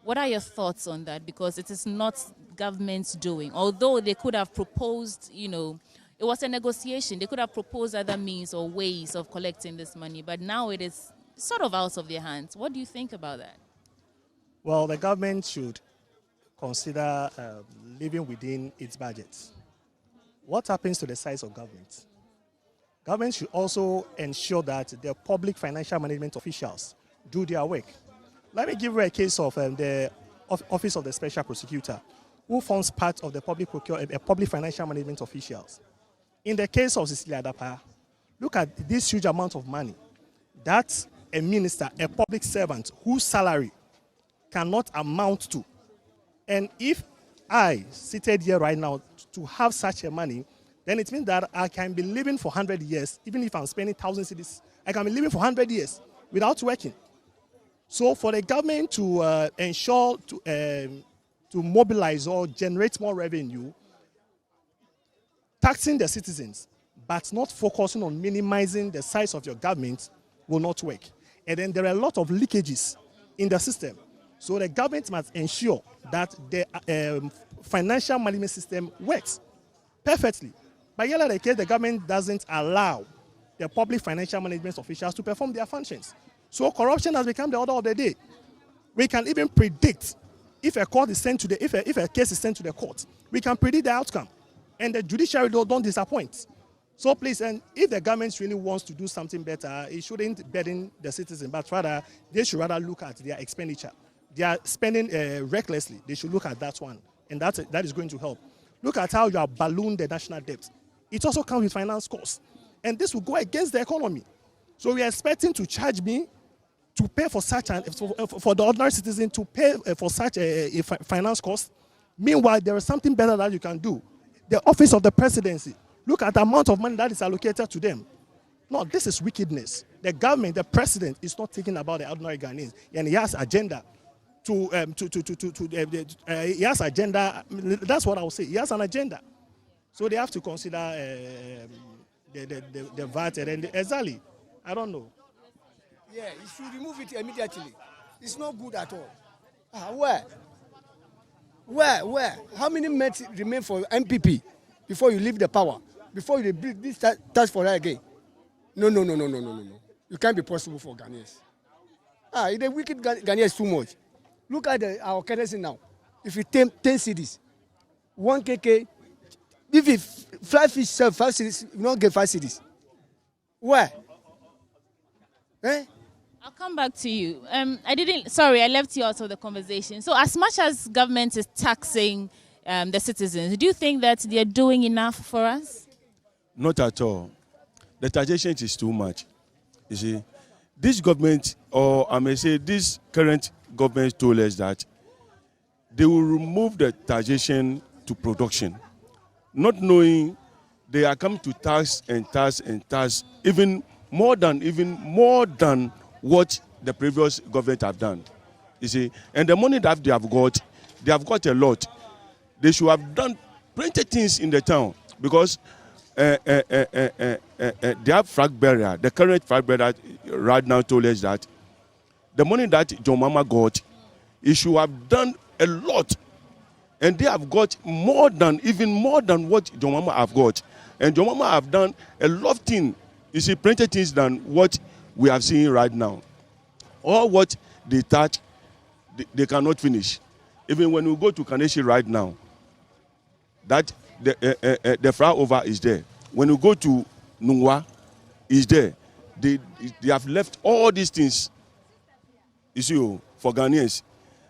What are your thoughts on that? Because it is not government's doing. Although they could have proposed, it was a negotiation. They could have proposed other means or ways of collecting this money, but now it is sort of out of their hands. What do you think about that? Well, the government should consider living within its budget. What happens to the size of government? Government should also ensure that the public financial management officials do their work. Let me give you a case of the Office of the Special Prosecutor, who forms part of the public financial management officials. In the case of Cecilia Adapa, look at this huge amount of money that a minister, a public servant, whose salary cannot amount to. And if I, seated here right now, to have such a money, then it means that I can be living for 100 years, even if I'm spending 1,000 cedis, I can be living for 100 years without working. So for the government to ensure to mobilize or generate more revenue, taxing the citizens, but not focusing on minimizing the size of your government will not work. And then there are a lot of leakages in the system. So the government must ensure that the financial management system works perfectly. But in the case, the government doesn't allow the public financial management officials to perform their functions. So corruption has become the order of the day. We can even predict if a court is sent to the if a case is sent to the court, we can predict the outcome, and the judiciary don't disappoint. So please, and if the government really wants to do something better, it shouldn't burden the citizen, but rather they should rather look at their expenditure. They are spending recklessly. They should look at that one, and that is going to help. Look at how you have ballooned the national debt. It also comes with finance costs, and this will go against the economy. So we are expecting to charge me to pay for such for the ordinary citizen to pay for such a finance cost. Meanwhile, there is something better that you can do. The office of the presidency. Look at the amount of money that is allocated to them. No, this is wickedness. The government, the president, is not thinking about the ordinary Ghanaians, and he has agenda. He has agenda. That's what I will say. He has an agenda. So they have to consider the VAT and exactly. I don't know. Yeah, you should remove it immediately. It's not good at all. Where? How many months remain for MPP before you leave the power? Before you build this task for her again? No. It can't be possible for Ghanaians. The wicked Ghanaians too much. Look at our currency now. If you take 10 cedis, 1 KK, if you fly fish sell 5 cedis, you don't get 5 cedis. Where? I'll come back to you. I left you out of the conversation. So as much as government is taxing the citizens, do you think that they're doing enough for us? Not at all. The taxation is too much. You see, this government, or I may say this current government told us that they will remove the taxation to production, not knowing they are coming to tax and tax and tax even more than what the previous government have done. You see, and the money that they have got a lot. They should have done plenty of things in the town because they have flag bearer. The current flag bearer right now told us that the money that John Mama got, he should have done a lot, and they have got even more than what John Mama have got, and John Mama have done a lot of things. You see, plenty of things than what we have seen right now. All what they touch, they cannot finish. Even when we go to Kaneshi right now, that the flyover is there. When you go to Nungwa, is there. They have left all these things, you see, for Ghanaians.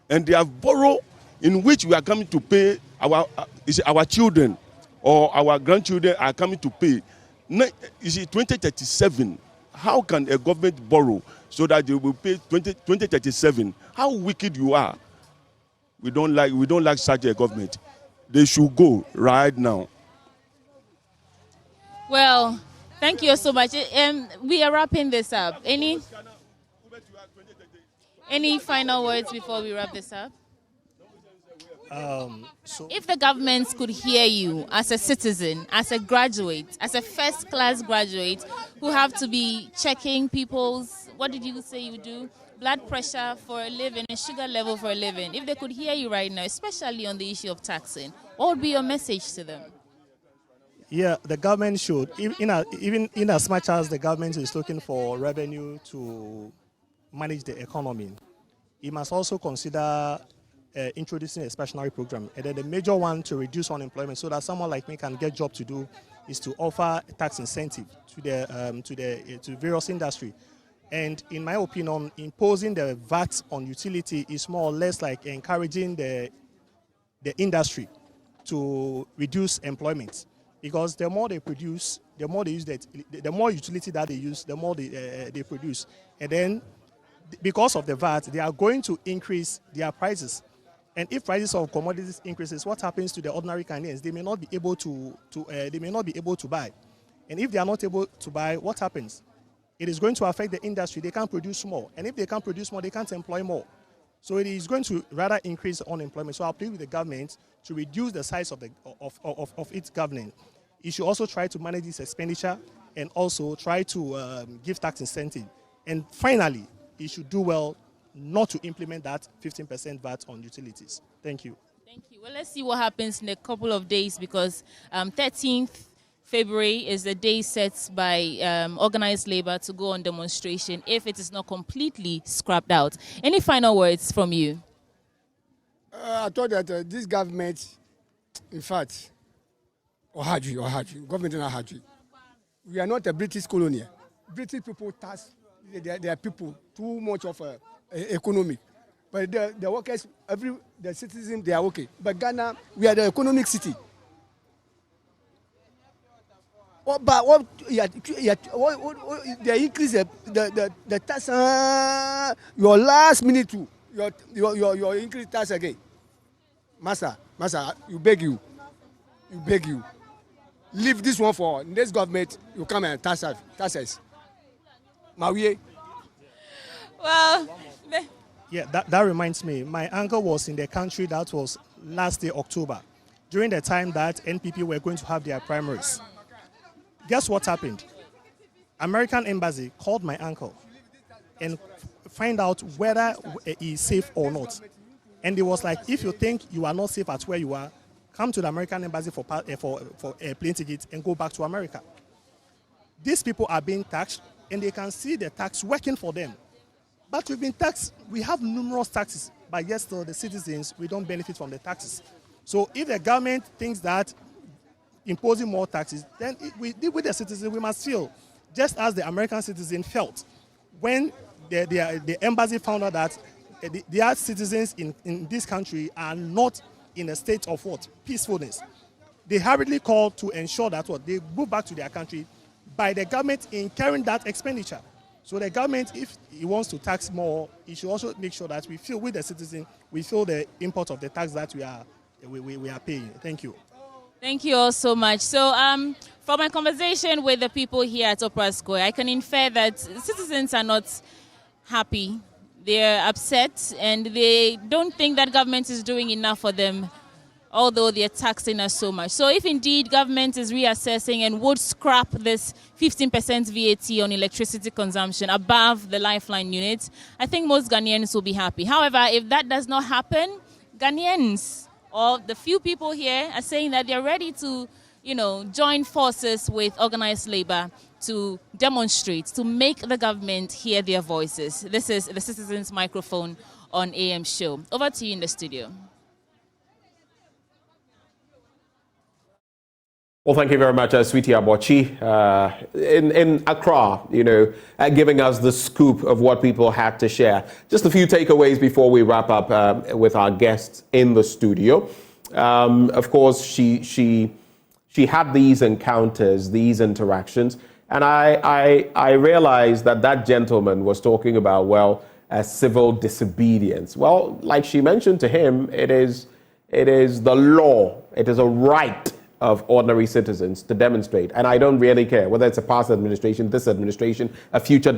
And they have borrowed in which we are coming to pay our children or our grandchildren are coming to pay. You see, 2037, how can a government borrow so that they will pay 2037? How wicked you are. We don't like such a government. They should go right now. Well, thank you so much. We are wrapping this up. Any final words before we wrap this up? If the government could hear you as a citizen, as a graduate, as a first-class graduate who have to be checking people's, what did you say you do? Blood pressure for a living and sugar level for a living. If they could hear you right now, especially on the issue of taxing, what would be your message to them? Yeah, the government should, even in as much as the government is looking for revenue to manage the economy, it must also consider introducing a stationary program. And then the major one to reduce unemployment so that someone like me can get job to do is to offer tax incentive to various industry. And in my opinion, imposing the VAT on utility is more or less like encouraging the industry to reduce employment. Because the more they produce, the more they use the more utility that they use, the more they produce. And then because of the VAT, they are going to increase their prices. And if prices of commodities increases, what happens to the ordinary Ghanaians? They may not be able to buy. And if they are not able to buy, what happens? It is going to affect the industry. They can't produce more. And if they can't produce more, they can't employ more. So it is going to rather increase unemployment. So I plead with the government to reduce the size of its government. It should also try to manage this expenditure and also try to give tax incentive. And finally, it should do well not to implement that 15% VAT on utilities. Thank you. Thank you. Well, let's see what happens in a couple of days because 13th February is the day set by organized labor to go on demonstration if it is not completely scrapped out. Any final words from you? I thought that this government, in fact, government in Ohadri, we are not a British colony. British people tax their people too much of economic. But the workers, the citizens, they are okay. But Ghana, we are the economic city. But they increase the tax. Your last minute too. Your increase tax again. Master, you beg you. Leave this one for next government. You come and tax us. Mawie. Well. Yeah, that reminds me. My uncle was in the country that was last year, October, during the time that NPP were going to have their primaries. Guess what happened? American embassy called my uncle and find out whether he is safe or not. And it was like, if you think you are not safe at where you are, come to the American embassy for a plane ticket and go back to America. These people are being taxed and they can see the tax working for them. But we've been taxed, we have numerous taxes, but yet still the citizens, we don't benefit from the taxes. So if the government thinks that imposing more taxes, then with the citizens, we must feel, just as the American citizen felt when the embassy found out that their citizens in this country are not in a state of what? Peacefulness. They hurriedly called to ensure that they go back to their country by the government incurring that expenditure. So the government, if it wants to tax more, it should also make sure that we feel with the citizen, we feel the import of the tax that we are paying. Thank you. Thank you all so much. So from my conversation with the people here at Opera Square, I can infer that citizens are not happy. They're upset and they don't think that government is doing enough for them, although they're taxing us so much. So if indeed government is reassessing and would scrap this 15% VAT on electricity consumption above the lifeline unit, I think most Ghanaians will be happy. However, if that does not happen, Ghanaians or the few people here are saying that they're ready to, join forces with organized labor to demonstrate, to make the government hear their voices. This is the Citizens Microphone on AM Show. Over to you in the studio. Well, thank you very much, Sweetie Abochi, in Accra, giving us the scoop of what people had to share. Just a few takeaways before we wrap up with our guests in the studio. Of course, she had these encounters, these interactions, and I realized that gentleman was talking about, civil disobedience. Well, like she mentioned to him, it is the law, it is a right of ordinary citizens to demonstrate. And I don't really care whether it's a past administration, this administration, a future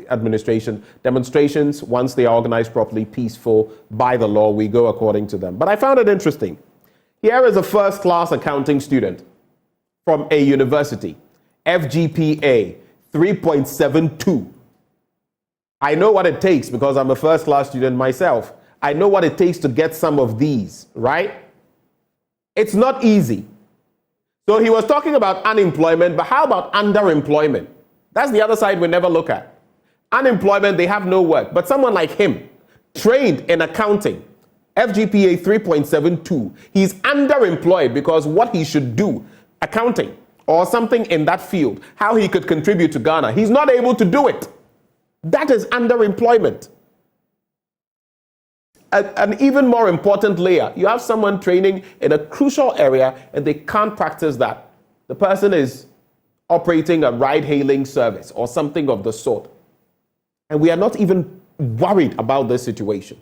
administration. Demonstrations, once they are organized properly, peaceful, by the law, we go according to them. But I found it interesting. Here is a first-class accounting student from a university, FGPA 3.72. I know what it takes because I'm a first-class student myself. I know what it takes to get some of these, right? It's not easy. So he was talking about unemployment, but how about underemployment? That's the other side we never look at. Unemployment, they have no work. But someone like him, trained in accounting, FGPA 3.72, he's underemployed because what he should do, accounting or something in that field, how he could contribute to Ghana, he's not able to do it. That is underemployment. An even more important layer, you have someone training in a crucial area and they can't practice that. The person is operating a ride-hailing service or something of the sort. And we are not even worried about this situation.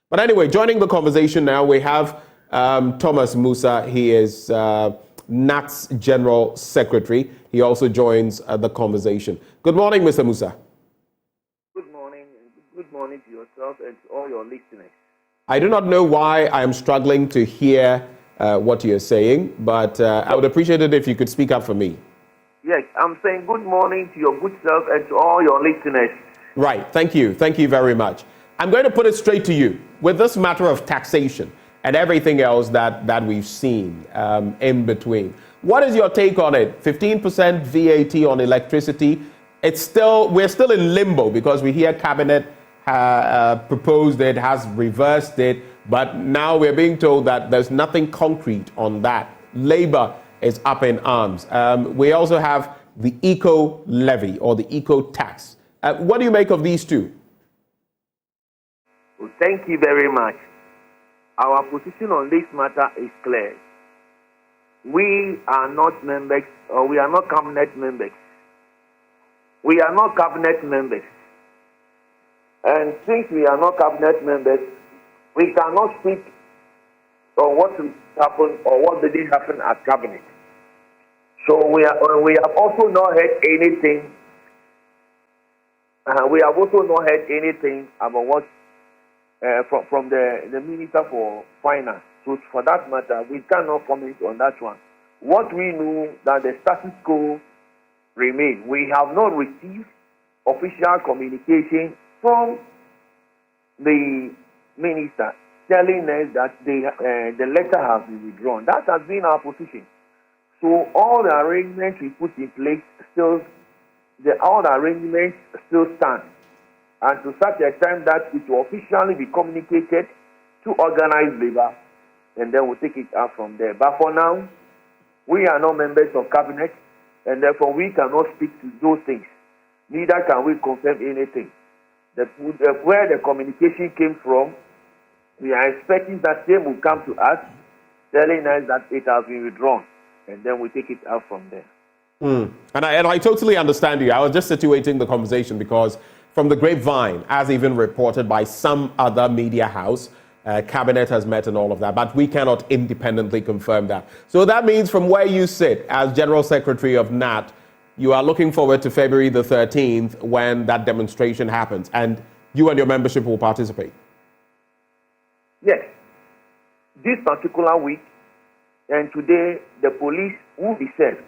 But anyway, joining the conversation now, we have Thomas Musa. He is NAT's General Secretary. He also joins the conversation. Good morning, Mr. Musa. Good morning to yourself and to all your listeners. I do not know why I am struggling to hear what you're saying, but I would appreciate it if you could speak up for me. Yes, I'm saying good morning to your good self and to all your listeners. Right, thank you. Thank you very much. I'm going to put it straight to you. With this matter of taxation and everything else that we've seen in between, what is your take on it? 15% VAT on electricity. We're still in limbo because we hear Cabinet proposed it, has reversed it, but now we're being told that there's nothing concrete on that. Labour is up in arms. We also have the eco levy or the eco tax. What do you make of these two? Well, thank you very much. Our position on this matter is clear. We are not members, or we are not cabinet members. We are not cabinet members. And since we are not cabinet members, we cannot speak on what happened or what didn't happen at cabinet. So we have also not heard anything. We have also not heard anything about what from the Minister for Finance. So for that matter, we cannot comment on that one. What we know that the status quo remains. We have not received official communication from the minister telling us that the letter has been withdrawn. That has been our position. So all the arrangements we put in place all the arrangements still stand. And to such a time that it will officially be communicated to organized labor, and then we'll take it out from there. But for now, we are not members of cabinet, and therefore we cannot speak to those things. Neither can we confirm anything. Where the communication came from, we are expecting that same will come to us, telling us that it has been withdrawn, and then we take it out from there. And I totally understand you. I was just situating the conversation because from the grapevine, as even reported by some other media house, cabinet has met and all of that, but we cannot independently confirm that. So that means from where you sit as General Secretary of NAT, you are looking forward to February the 13th when that demonstration happens, and you and your membership will participate. Yes. This particular week and today, the police will be served.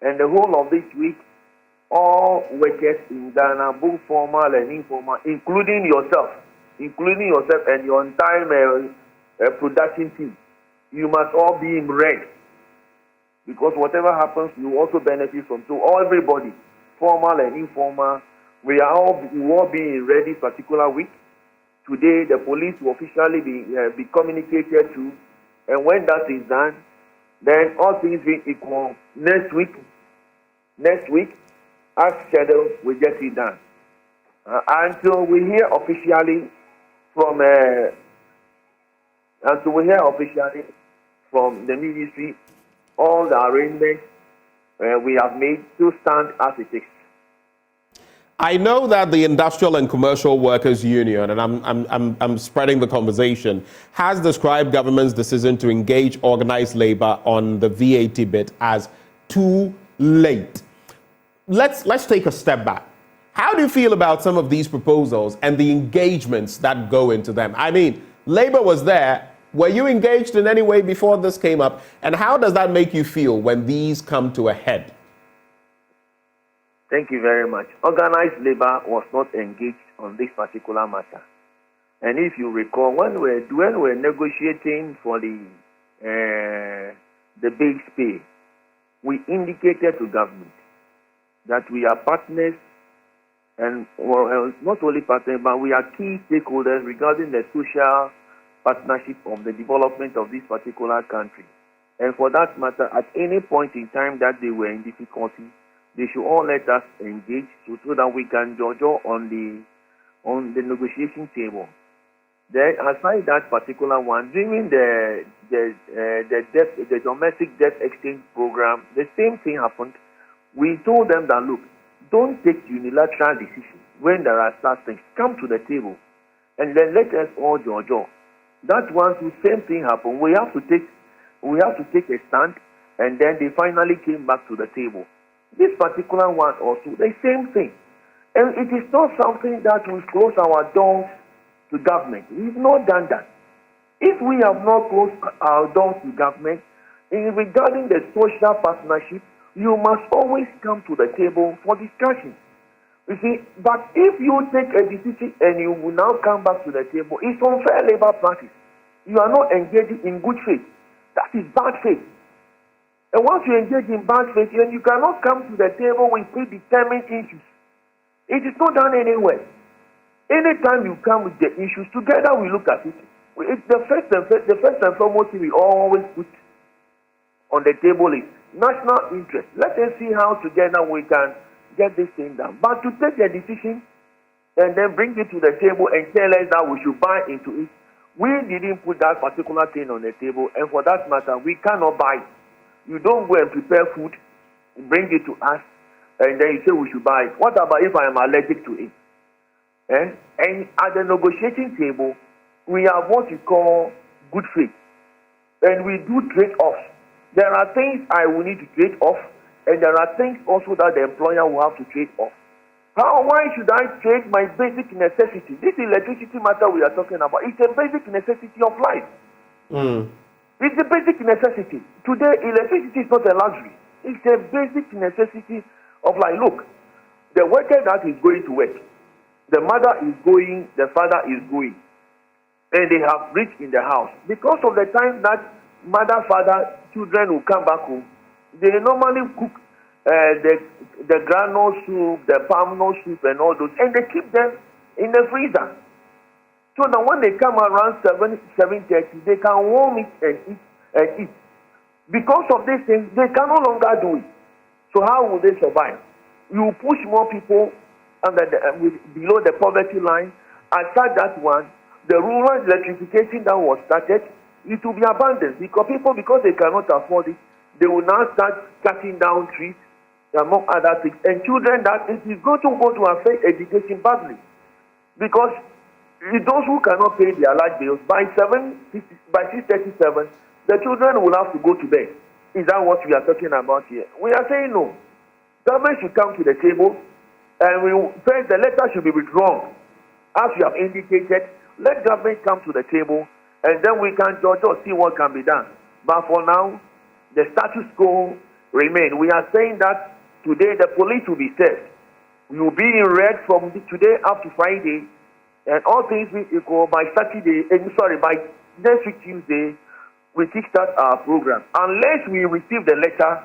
And the whole of this week, all workers in Ghana, both formal and informal, including yourself and your entire production team, you must all be in red. Because whatever happens, you also benefit from. So everybody, formal and informal, we will all be in red this particular week. Today, the police will officially be communicated to, and when that is done, then all things being equal, next week, as scheduled, we get it done. Until we hear officially from the ministry, all the arrangements we have made to stand as it is. I know that the Industrial and Commercial Workers Union, and I'm spreading the conversation, has described government's decision to engage organized labor on the VAT bit as too late. Let's take a step back. How do you feel about some of these proposals and the engagements that go into them? I mean, labor was there. Were you engaged in any way before this came up? And how does that make you feel when these come to a head? Thank you very much. Organized labor was not engaged on this particular matter. And if you recall, when we're negotiating for the base pay, we indicated to government that we are partners, and not only partners, but we are key stakeholders regarding the social partnership of the development of this particular country. And for that matter, at any point in time that they were in difficulty, they should all let us engage so that we can judge on the negotiation table. Then, aside that particular one, during the domestic debt exchange program, the same thing happened. We told them that, look, don't take unilateral decisions when there are such things. Come to the table, and then let us all judge. That one, the same thing happened. We have to take a stand, and then they finally came back to the table. This particular one also, the same thing. And it is not something that we close our doors to government. We've not done that. If we have not closed our doors to government, regarding the social partnership, you must always come to the table for discussion. You see, but if you take a decision and you will now come back to the table, it's unfair labor practice. You are not engaging in good faith. That is bad faith. And once you engage in bad faith, then you cannot come to the table with predetermined issues. It is not done anywhere. Anytime you come with the issues, together we look at it. It's the first and foremost thing we always put on the table is national interest. Let us see how together we can get this thing done. But to take a decision and then bring it to the table and tell us that we should buy into it, we didn't put that particular thing on the table, and for that matter, we cannot buy it. You don't go and prepare food, bring it to us, and then you say we should buy it. What about if I am allergic to it? And at the negotiating table, we have what we call good faith. And we do trade-offs. There are things I will need to trade off, and there are things also that the employer will have to trade off. Why should I trade my basic necessity? This electricity matter we are talking about, it's a basic necessity of life. It's a basic necessity. Today, electricity is not a luxury. It's a basic necessity of life. Look, the worker that is going to work, the mother is going, the father is going, and they have reached in the house. Because of the time that mother, father, children will come back home, they normally cook the granule soup, the palm nut soup, and all those, and they keep them in the freezer. So that when they come around 7:30, they can warm it and eat. Because of these things, they can no longer do it. So how will they survive? You push more people below the poverty line. Aside that one, the rural electrification that was started, it will be abandoned because they cannot afford it, they will now start cutting down trees, among other things. And children, that it is going to affect education badly because those who cannot pay their large bills by 6:37, the children will have to go to bed. Is that what we are talking about here? We are saying no. Government should come to the table, and first the letter should be withdrawn, as you have indicated. Let government come to the table, and then we can judge or see what can be done. But for now, the status quo remains. We are saying that today the police will be served. We will be in red from today up to Friday. And all things will equal by by next week Tuesday, we kickstart our program. Unless we receive the letter,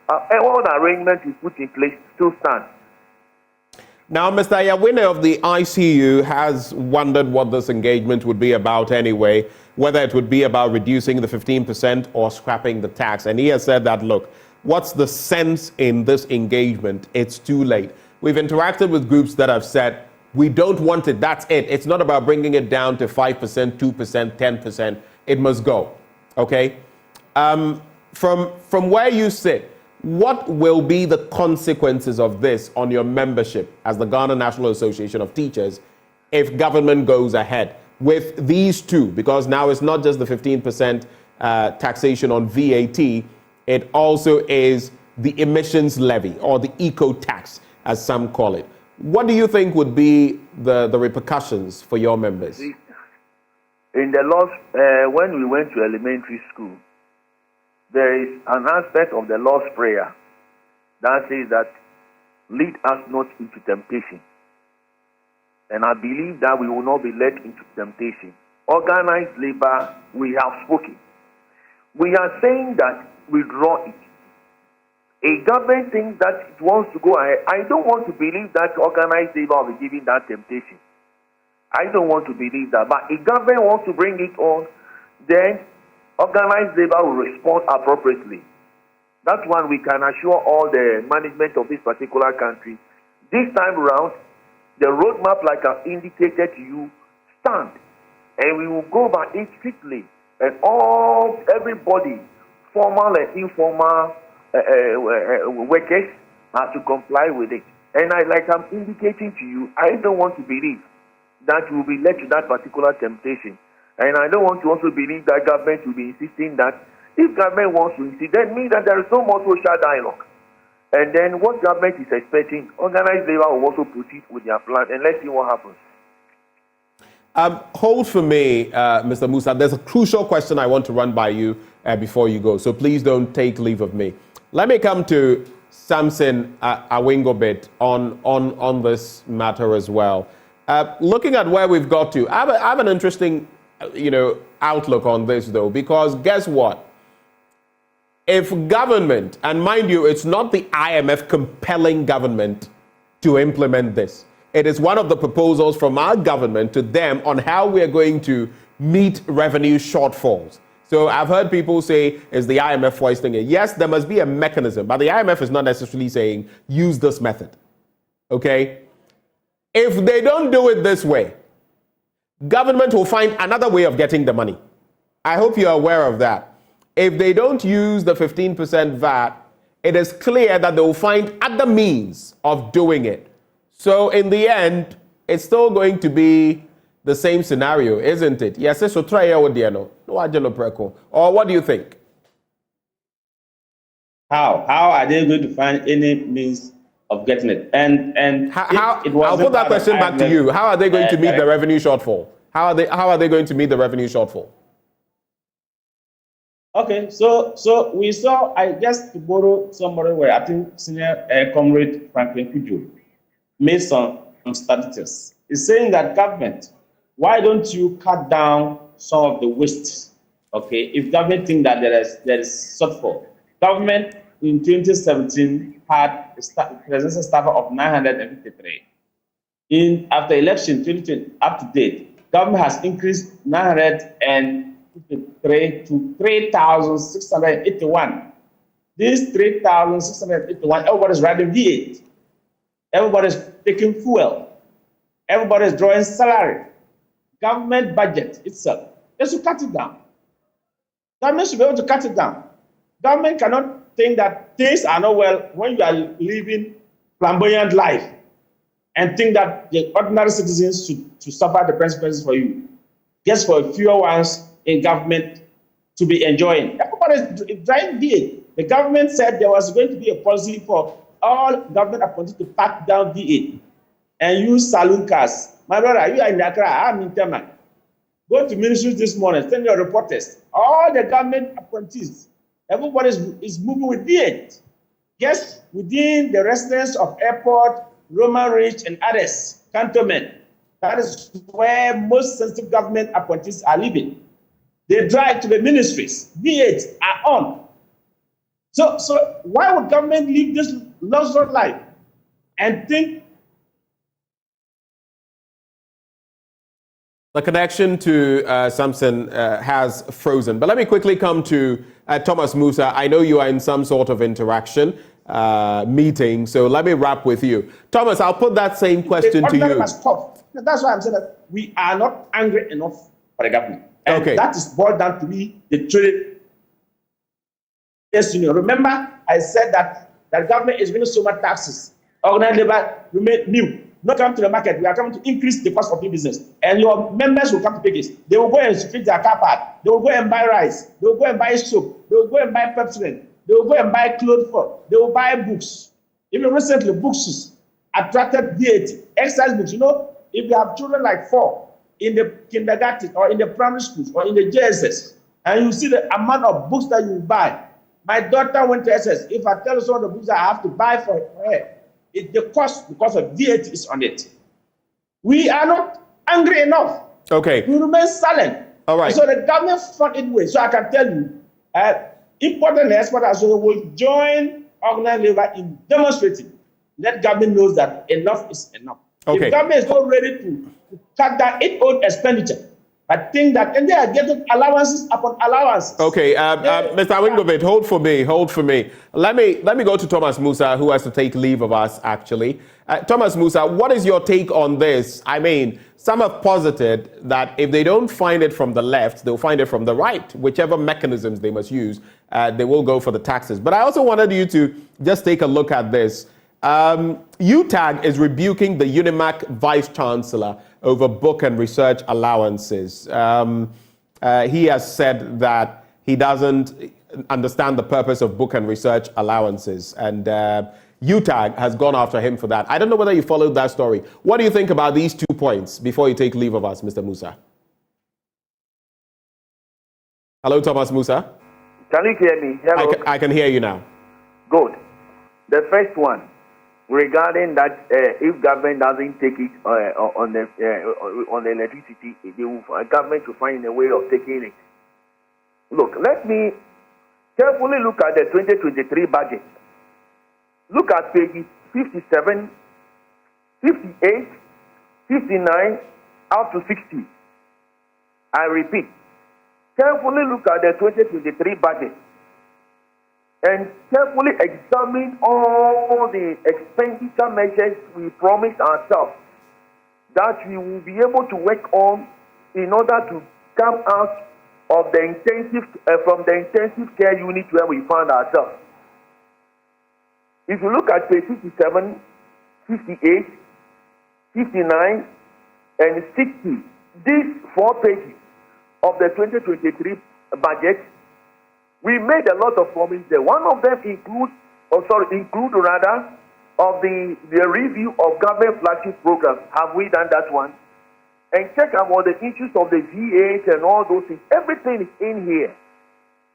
all the arrangements we put in place still stand. Now, Mr. Yawine of the ICU has wondered what this engagement would be about anyway, whether it would be about reducing the 15% or scrapping the tax. And he has said that, look, what's the sense in this engagement? It's too late. We've interacted with groups that have said, we don't want it, that's it. It's not about bringing it down to 5%, 2%, 10%. It must go, okay? From where you sit, what will be the consequences of this on your membership as the Ghana National Association of Teachers if government goes ahead with these two? Because now it's not just the 15% taxation on VAT, it also is the emissions levy or the eco tax, as some call it. What do you think would be the repercussions for your members? In the laws, when we went to elementary school, there is an aspect of the Lord's Prayer that says that, lead us not into temptation. And I believe that we will not be led into temptation. Organized labor, we have spoken. We are saying that we draw it. A government thinks that it wants to go ahead. I don't want to believe that organized labor will be given that temptation. I don't want to believe that. But if government wants to bring it on, then organized labor will respond appropriately. That one we can assure all the management of this particular country. This time around, the roadmap, like I've indicated to you, stand. And we will go by it strictly. And everybody, formal and informal workers, have to comply with it. And I'm indicating to you, I don't want to believe that we will be led to that particular temptation. And I don't want to also believe that government will be insisting that if government wants to insist, then means that there is no more social dialogue. And then what government is expecting, organized labor will also proceed with their plan, and let's see what happens. Hold for me, Mr. Musa. There's a crucial question I want to run by you before you go, so please don't take leave of me. Let me come to Samson Awingobit on this matter as well. Looking at where we've got to, I have an interesting outlook on this, though, because guess what? If government, and mind you, it's not the IMF compelling government to implement this. It is one of the proposals from our government to them on how we are going to meet revenue shortfalls. So I've heard people say, is the IMF foisting it? Yes, there must be a mechanism, but the IMF is not necessarily saying, use this method. Okay? If they don't do it this way, government will find another way of getting the money. I hope you're aware of that. If they don't use the 15% VAT, it is clear that they will find other means of doing it. So in the end, it's still going to be the same scenario, isn't it? Yes, so try or what do you think? How are they going to find any means of getting it? And I'll put that question back to you. How are they going to meet the revenue shortfall? How are they going to meet the revenue shortfall? Okay, so we saw, I guess, to borrow somebody where I think senior comrade Franklin Kujo made some statistics. He's saying that government, why don't you cut down some of the wastes? Okay, if government think that there is shortfall, government in 2017 had a presidential staff of 953. After election 2020 up to date, government has increased 953 to 3,681. These 3,681, everybody's riding V8. Everybody's taking fuel. Everybody's drawing salary. Government budget itself, they should cut it down. Government should be able to cut it down. Government cannot think that things are not well when you are living flamboyant life and think that the ordinary citizens should suffer the consequences for you, just for a few ones in government to be enjoying. Everybody is driving V8. The government said there was going to be a policy for all government appointees to pack down V8 and use saloon cars. My brother, you are in Accra, I'm in Tema. Go to ministries this morning, send your reporters. All the government appointees, everybody is moving with V8. Yes, within the residence of airport, Roman Ridge, and others, cantonment. That is where most sensitive government appointees are living. They drive to the ministries. V8s are on. So why would government live this luxury life and think The connection to Samson has frozen. But let me quickly come to Thomas Musa. I know you are in some sort of interaction meeting, so let me wrap with you. Thomas, I'll put that same question to you. Stop. That's why I'm saying that we are not angry enough for the government. And okay. That is boiled down to me, the trade union. Remember, I said that the government is giving so much taxes. Organized labor remain new. Not come to the market. We are coming to increase the cost of doing business. And your members will come to pay this. They will go and fix their car park. They will go and buy rice. They will go and buy soap. They will go and buy Pepsi. They will go and buy clothes for. They will buy books. Even recently, books attracted VAT. Exercise books. You know, if you have children like 4 in the kindergarten or in the primary schools or in the JSS, and you see the amount of books that you buy. My daughter went to SS. If I tell you some of the books I have to buy for her, the cost because of VAT is on it. We are not angry enough. Okay. We remain silent. All right. So the government fought it way. So I can tell you, importers and exporters will join organized labor in demonstrating. Let government knows that enough is enough. Okay. The government is not ready to cut down its own expenditure. I think that, and they are getting allowances upon allowances. Okay, Mr. Wingovit, hold for me. Let me go to Thomas Musa, who has to take leave of us, actually. Thomas Musa, what is your take on this? I mean, some have posited that if they don't find it from the left, they'll find it from the right. Whichever mechanisms they must use, they will go for the taxes. But I also wanted you to just take a look at this. UTAG is rebuking the UNIMAC Vice Chancellor over book and research allowances. He has said that he doesn't understand the purpose of book and research allowances, and UTAG has gone after him for that. I don't know whether you followed that story. What do you think about these 2 points before you take leave of us, Mr. Musa? Hello, Thomas Musa. Can you hear me? Hello. I can hear you now. Good. The first one, regarding that, if government doesn't take it on the electricity, government will find a way of taking it. Look, let me carefully look at the 2023 budget. Look at pages 57, 58, 59, up to 60. I repeat, carefully look at the 2023 budget and carefully examine all the expenditure measures we promised ourselves that we will be able to work on in order to come out of the from the intensive care unit where we found ourselves. If you look at page 57, 58, 59, and 60, these 4 pages of the 2023 budget, we made a lot of promises there. One of them include of the review of government flagship programs. Have we done that one? And check about the issues of the VAT and all those things. Everything is in here,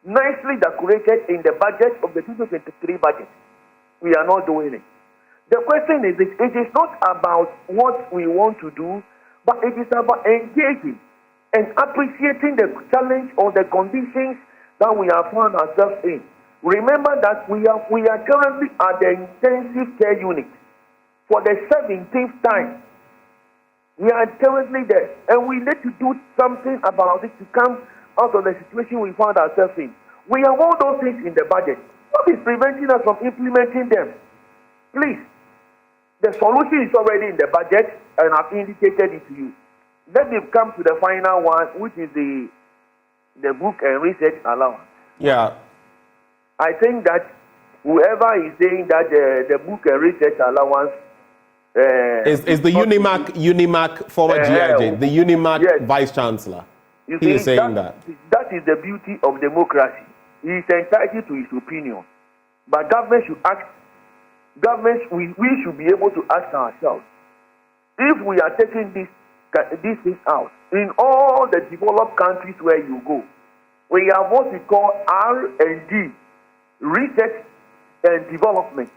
nicely decorated in the budget of the 2023 budget. We are not doing it. The question is, it is not about what we want to do, but it is about engaging and appreciating the challenge or the conditions that we have found ourselves in. Remember that we are currently at the intensive care unit for the 17th time. We are currently there, and we need to do something about it to come out of the situation we found ourselves in. We have all those things in the budget. What is preventing us from implementing them? Please, the solution is already in the budget, and I've indicated it to you. Let me come to the final one, which is the book and research allowance. Yeah. I think that whoever is saying that the book and research allowance is the UNIMAC former GIJ, the UNIMAC yes. Vice Chancellor. He is saying that. That is the beauty of democracy. He is entitled to his opinion. But government should ask, we should be able to ask ourselves, if we are taking this thing out, in all the developed countries where you go, we have what we call R&D, research and development.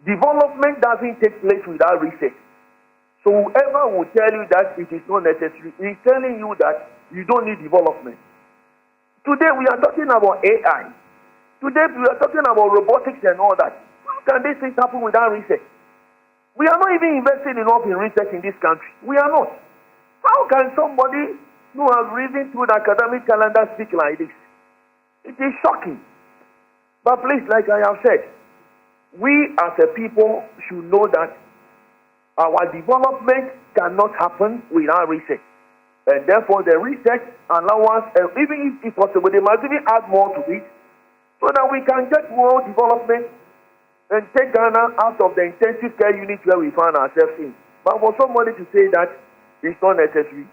Development doesn't take place without research. So whoever will tell you that it is not necessary, is telling you that you don't need development. Today we are talking about AI. Today we are talking about robotics and all that. How can these things happen without research? We are not even investing enough in research in this country. We are not. How can somebody who has reason through the academic calendar speak like this? It is shocking. But please, like I have said, we as a people should know that our development cannot happen without research. And therefore, the research allowance, even if possible, they must even add more to it so that we can get more development and take Ghana out of the intensive care unit where we find ourselves in. But for somebody to say that it's not necessary,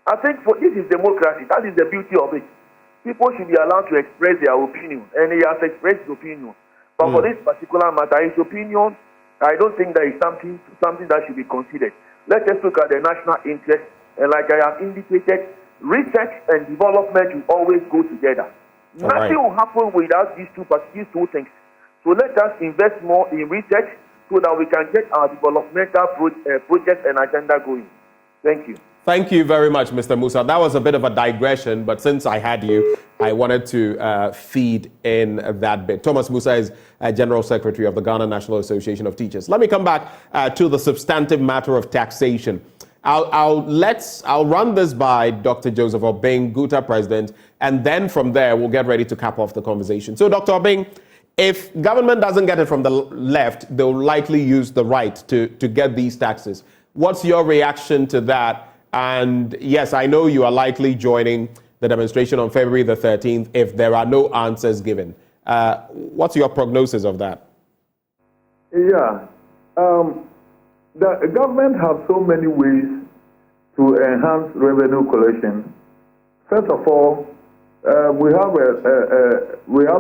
I think this is democracy. That is the beauty of it. People should be allowed to express their opinion, and he has expressed his opinion. But for this particular matter, his opinion, I don't think that is something that should be considered. Let us look at the national interest, and like I have indicated, research and development will always go together. Nothing will happen without these two things. So let us invest more in research so that we can get our developmental projects and agenda going. Thank you. Thank you very much, Mr. Musa. That was a bit of a digression, but since I had you, I wanted to feed in that bit. Thomas Musa is General Secretary of the Ghana National Association of Teachers. Let me come back to the substantive matter of taxation. I'll run this by Dr. Joseph Obeng, GUTA President, and then from there we'll get ready to cap off the conversation. So, Dr. Obeng, if government doesn't get it from the left, they'll likely use the right to get these taxes. What's your reaction to that? And yes, I know you are likely joining the demonstration on February the 13th if there are no answers given. What's your prognosis of that? Yeah. The government has so many ways to enhance revenue collection. First of all, we have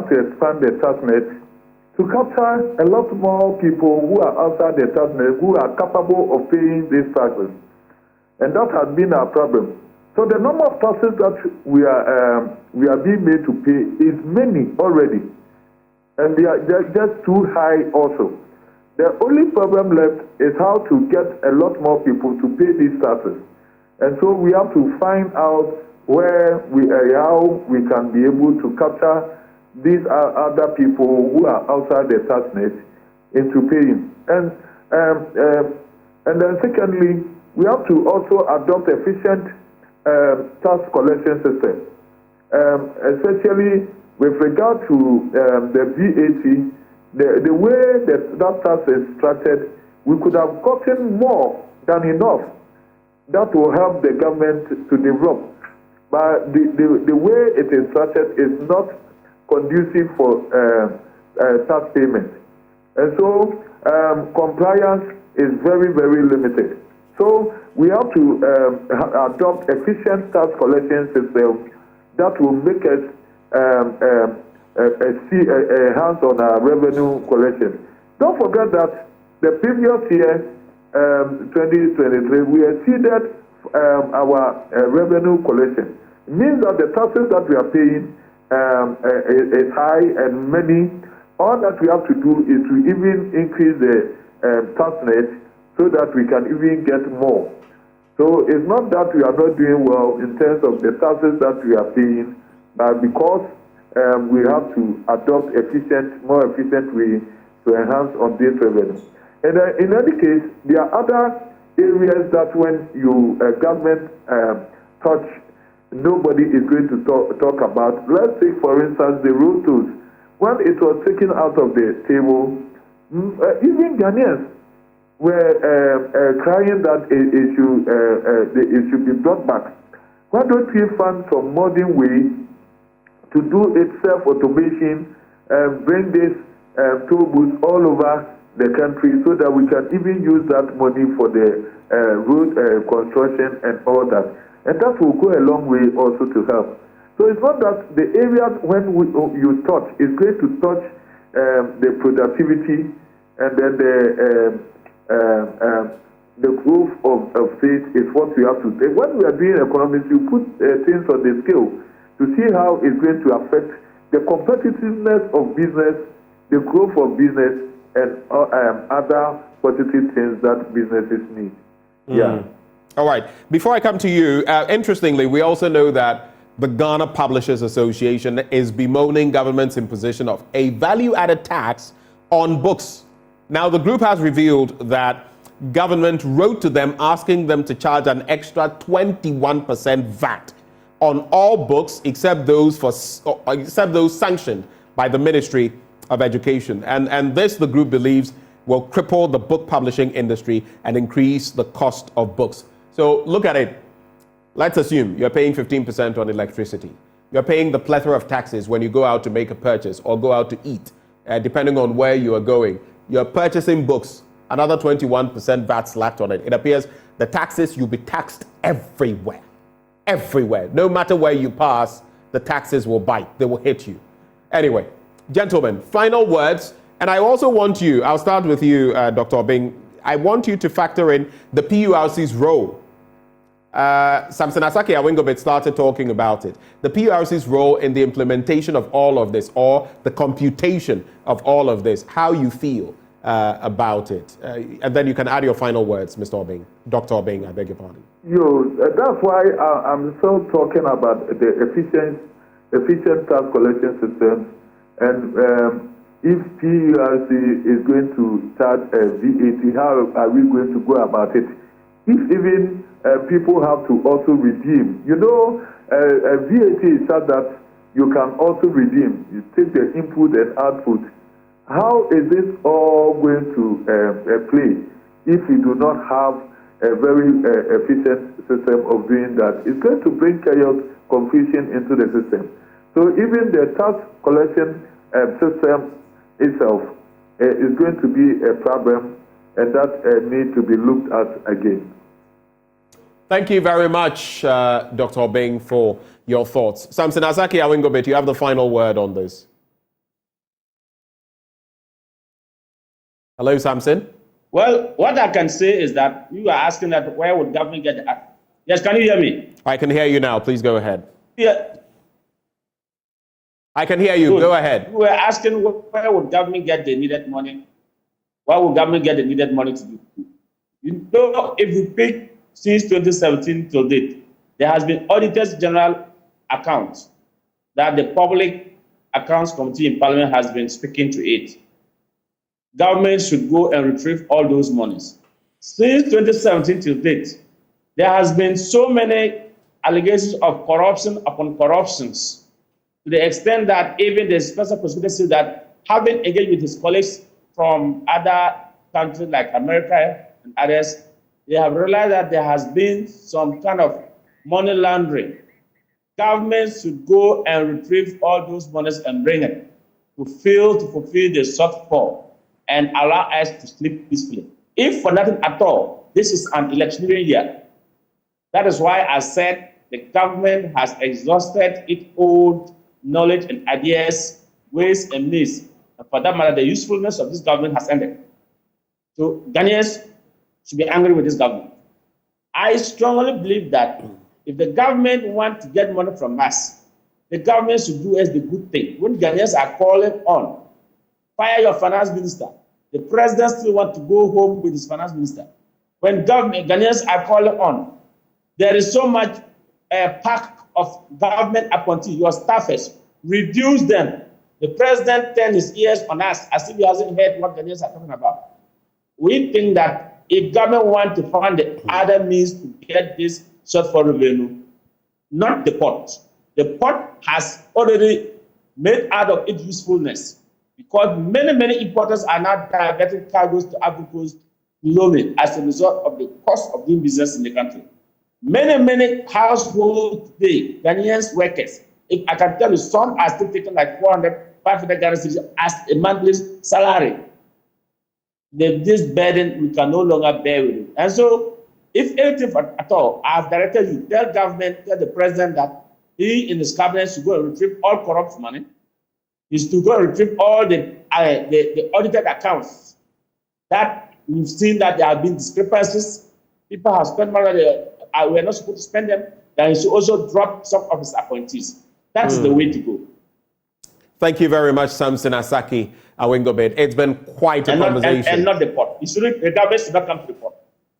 to expand the tax net to capture a lot more people who are outside the tax net who are capable of paying these taxes. And that has been our problem. So the number of taxes that we are being made to pay is many already, and they are just too high also. The only problem left is how to get a lot more people to pay these taxes, and so we have to find out how we can be able to capture these other people who are outside the tax net into paying. And then secondly, we have to also adopt efficient tax collection system, especially with regard to the VAT. The way that tax is structured, we could have gotten more than enough that will help the government to develop. But the way it is structured is not conducive for tax payment. And so compliance is very, very limited. So we have to adopt efficient tax collection system that will make us enhance on our revenue collection. Don't forget that the previous year, 2023, we exceeded our revenue collection. It means that the taxes that we are paying is high and many. All that we have to do is to even increase the tax net so that we can even get more. So it's not that we are not doing well in terms of the taxes that we are paying, but because we have to adopt more efficient way to enhance on this revenue. And in any case, there are other areas that when you government touch, nobody is going to talk about. Let's take, for instance, the road tolls. When it was taken out of the table, even Ghanaians were crying that it should be brought back. Why don't we find some modern way to do it self-automation and bring this toll booths all over the country so that we can even use that money for the road construction and all that. And that will go a long way also to help. So it's not that the areas when you touch is going to touch the productivity and then the growth of faith is what we have to take. When we are doing economics, you put things on the scale to see how it's going to affect the competitiveness of business, the growth of business, and other positive things that businesses need. Yeah. All right. Before I come to you, interestingly, we also know that the Ghana Publishers Association is bemoaning government's imposition of a value-added tax on books. Now, the group has revealed that government wrote to them asking them to charge an extra 21% VAT on all books except those sanctioned by the Ministry of Education. And this, the group believes, will cripple the book publishing industry and increase the cost of books. So look at it. Let's assume you're paying 15% on electricity. You're paying the plethora of taxes when you go out to make a purchase or go out to eat, depending on where you are going. You're purchasing books, another 21% VAT slapped on it. It appears the taxes, you'll be taxed everywhere. Everywhere. No matter where you pass, the taxes will bite. They will hit you. Anyway, gentlemen, final words. And I also want you, I'll start with you, Dr. Obeng. I want you to factor in the PURC's role. Samson Asaki Awingobit started talking about it. The PURC's role in the implementation of all of this, or the computation of all of this, how you feel about it. And then you can add your final words, Mr. Obeng. Dr. Obeng, I beg your pardon. That's why I'm still talking about the efficient tax collection systems, and if PURC is going to charge VAT, how are we going to go about it? If even people have to also redeem, VAT is such that you can also redeem. You take the input and output. How is this all going to play if we do not have a very efficient system of doing that? It's going to bring chaos, confusion into the system. So even the tax collection system itself is going to be a problem, and that need to be looked at again. Thank you very much, Dr. Obeng, for your thoughts. Samson Asaki Awingobit, you have the final word on this. Hello, Samson. Well, what I can say is that you are asking that where would government get the... Yes, can you hear me? I can hear you now. Please go ahead. Yeah. I can hear you. Good. Go ahead. We were asking where would government get the needed money? Where would government get the needed money to do? If you pick since 2017 till date, there has been Auditors General accounts that the Public Accounts Committee in Parliament has been speaking to it. Government should go and retrieve all those monies. Since 2017 till date, there has been so many allegations of corruption upon corruptions, to the extent that even the special prosecutor said that having engaged with his colleagues from other countries like America and others, they have realized that there has been some kind of money laundering. Government should go and retrieve all those monies and bring it to fulfill the shortfall and allow us to sleep peacefully. If for nothing at all, this is an electionary year. That is why I said the government has exhausted its own knowledge and ideas, ways and means. And for that matter, the usefulness of this government has ended. So Ghanaians should be angry with this government. I strongly believe that if the government wants to get money from us, the government should do as the good thing. When Ghanaians are calling on, fire your finance minister, the president still wants to go home with his finance minister. When Ghanaians are calling on, there is so much pack of government appointees, your staffers, reduce them. The president turned his ears on us as if he hasn't heard what Ghanaians are talking about. We think that if government wants to find the other means to get this shortfall revenue, not the port. The port has already made out of its usefulness, because many importers are now diverting cargoes to Ivory Coast, Lomé, as a result of the cost of doing business in the country. Many households today, Ghanaians workers, if I can tell you, some are still taking like 400, 500 Ghana cedis as a monthly salary. This burden we can no longer bear with it. And so, if anything at all, I've directed you, tell government, tell the president that he in his cabinet should go and retrieve all corrupt money. Is to go and retrieve all the audited accounts that we've seen that there have been discrepancies. People have spent money that we're not supposed to spend them. Then he should also drop some of his appointees. That's the way to go. Thank you very much, Samson Asaki Awingobit. It's been quite a conversation. And not the port. The government should not come to the port.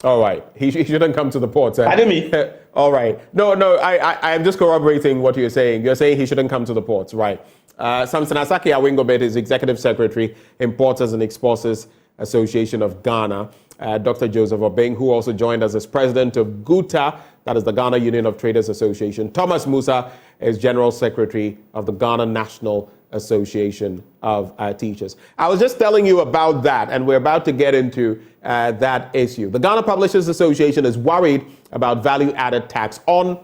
All right. He shouldn't come to the port. Pardon me? All right. No, I am just corroborating what you're saying. You're saying he shouldn't come to the ports, right? Samson Asaki Awingobit is Executive Secretary, Importers and Exporters Association of Ghana. Dr. Joseph Obeng, who also joined us as president of GUTA, that is the Ghana Union of Traders Association. Thomas Musa is general secretary of the Ghana National Association of Teachers. I was just telling you about that, and we're about to get into that issue. The Ghana Publishers Association is worried about value-added tax on,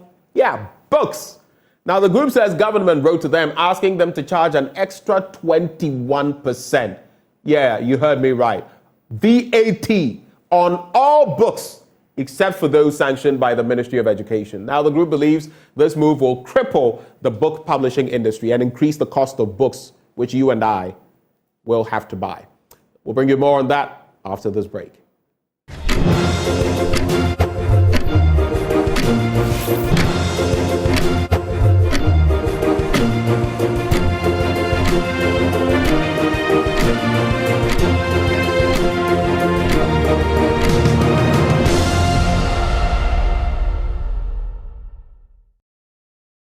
books. Now, the group says government wrote to them asking them to charge an extra 21%. Yeah, you heard me right. VAT on all books except for those sanctioned by the Ministry of Education. Now, the group believes this move will cripple the book publishing industry and increase the cost of books, which you and I will have to buy. We'll bring you more on that after this break.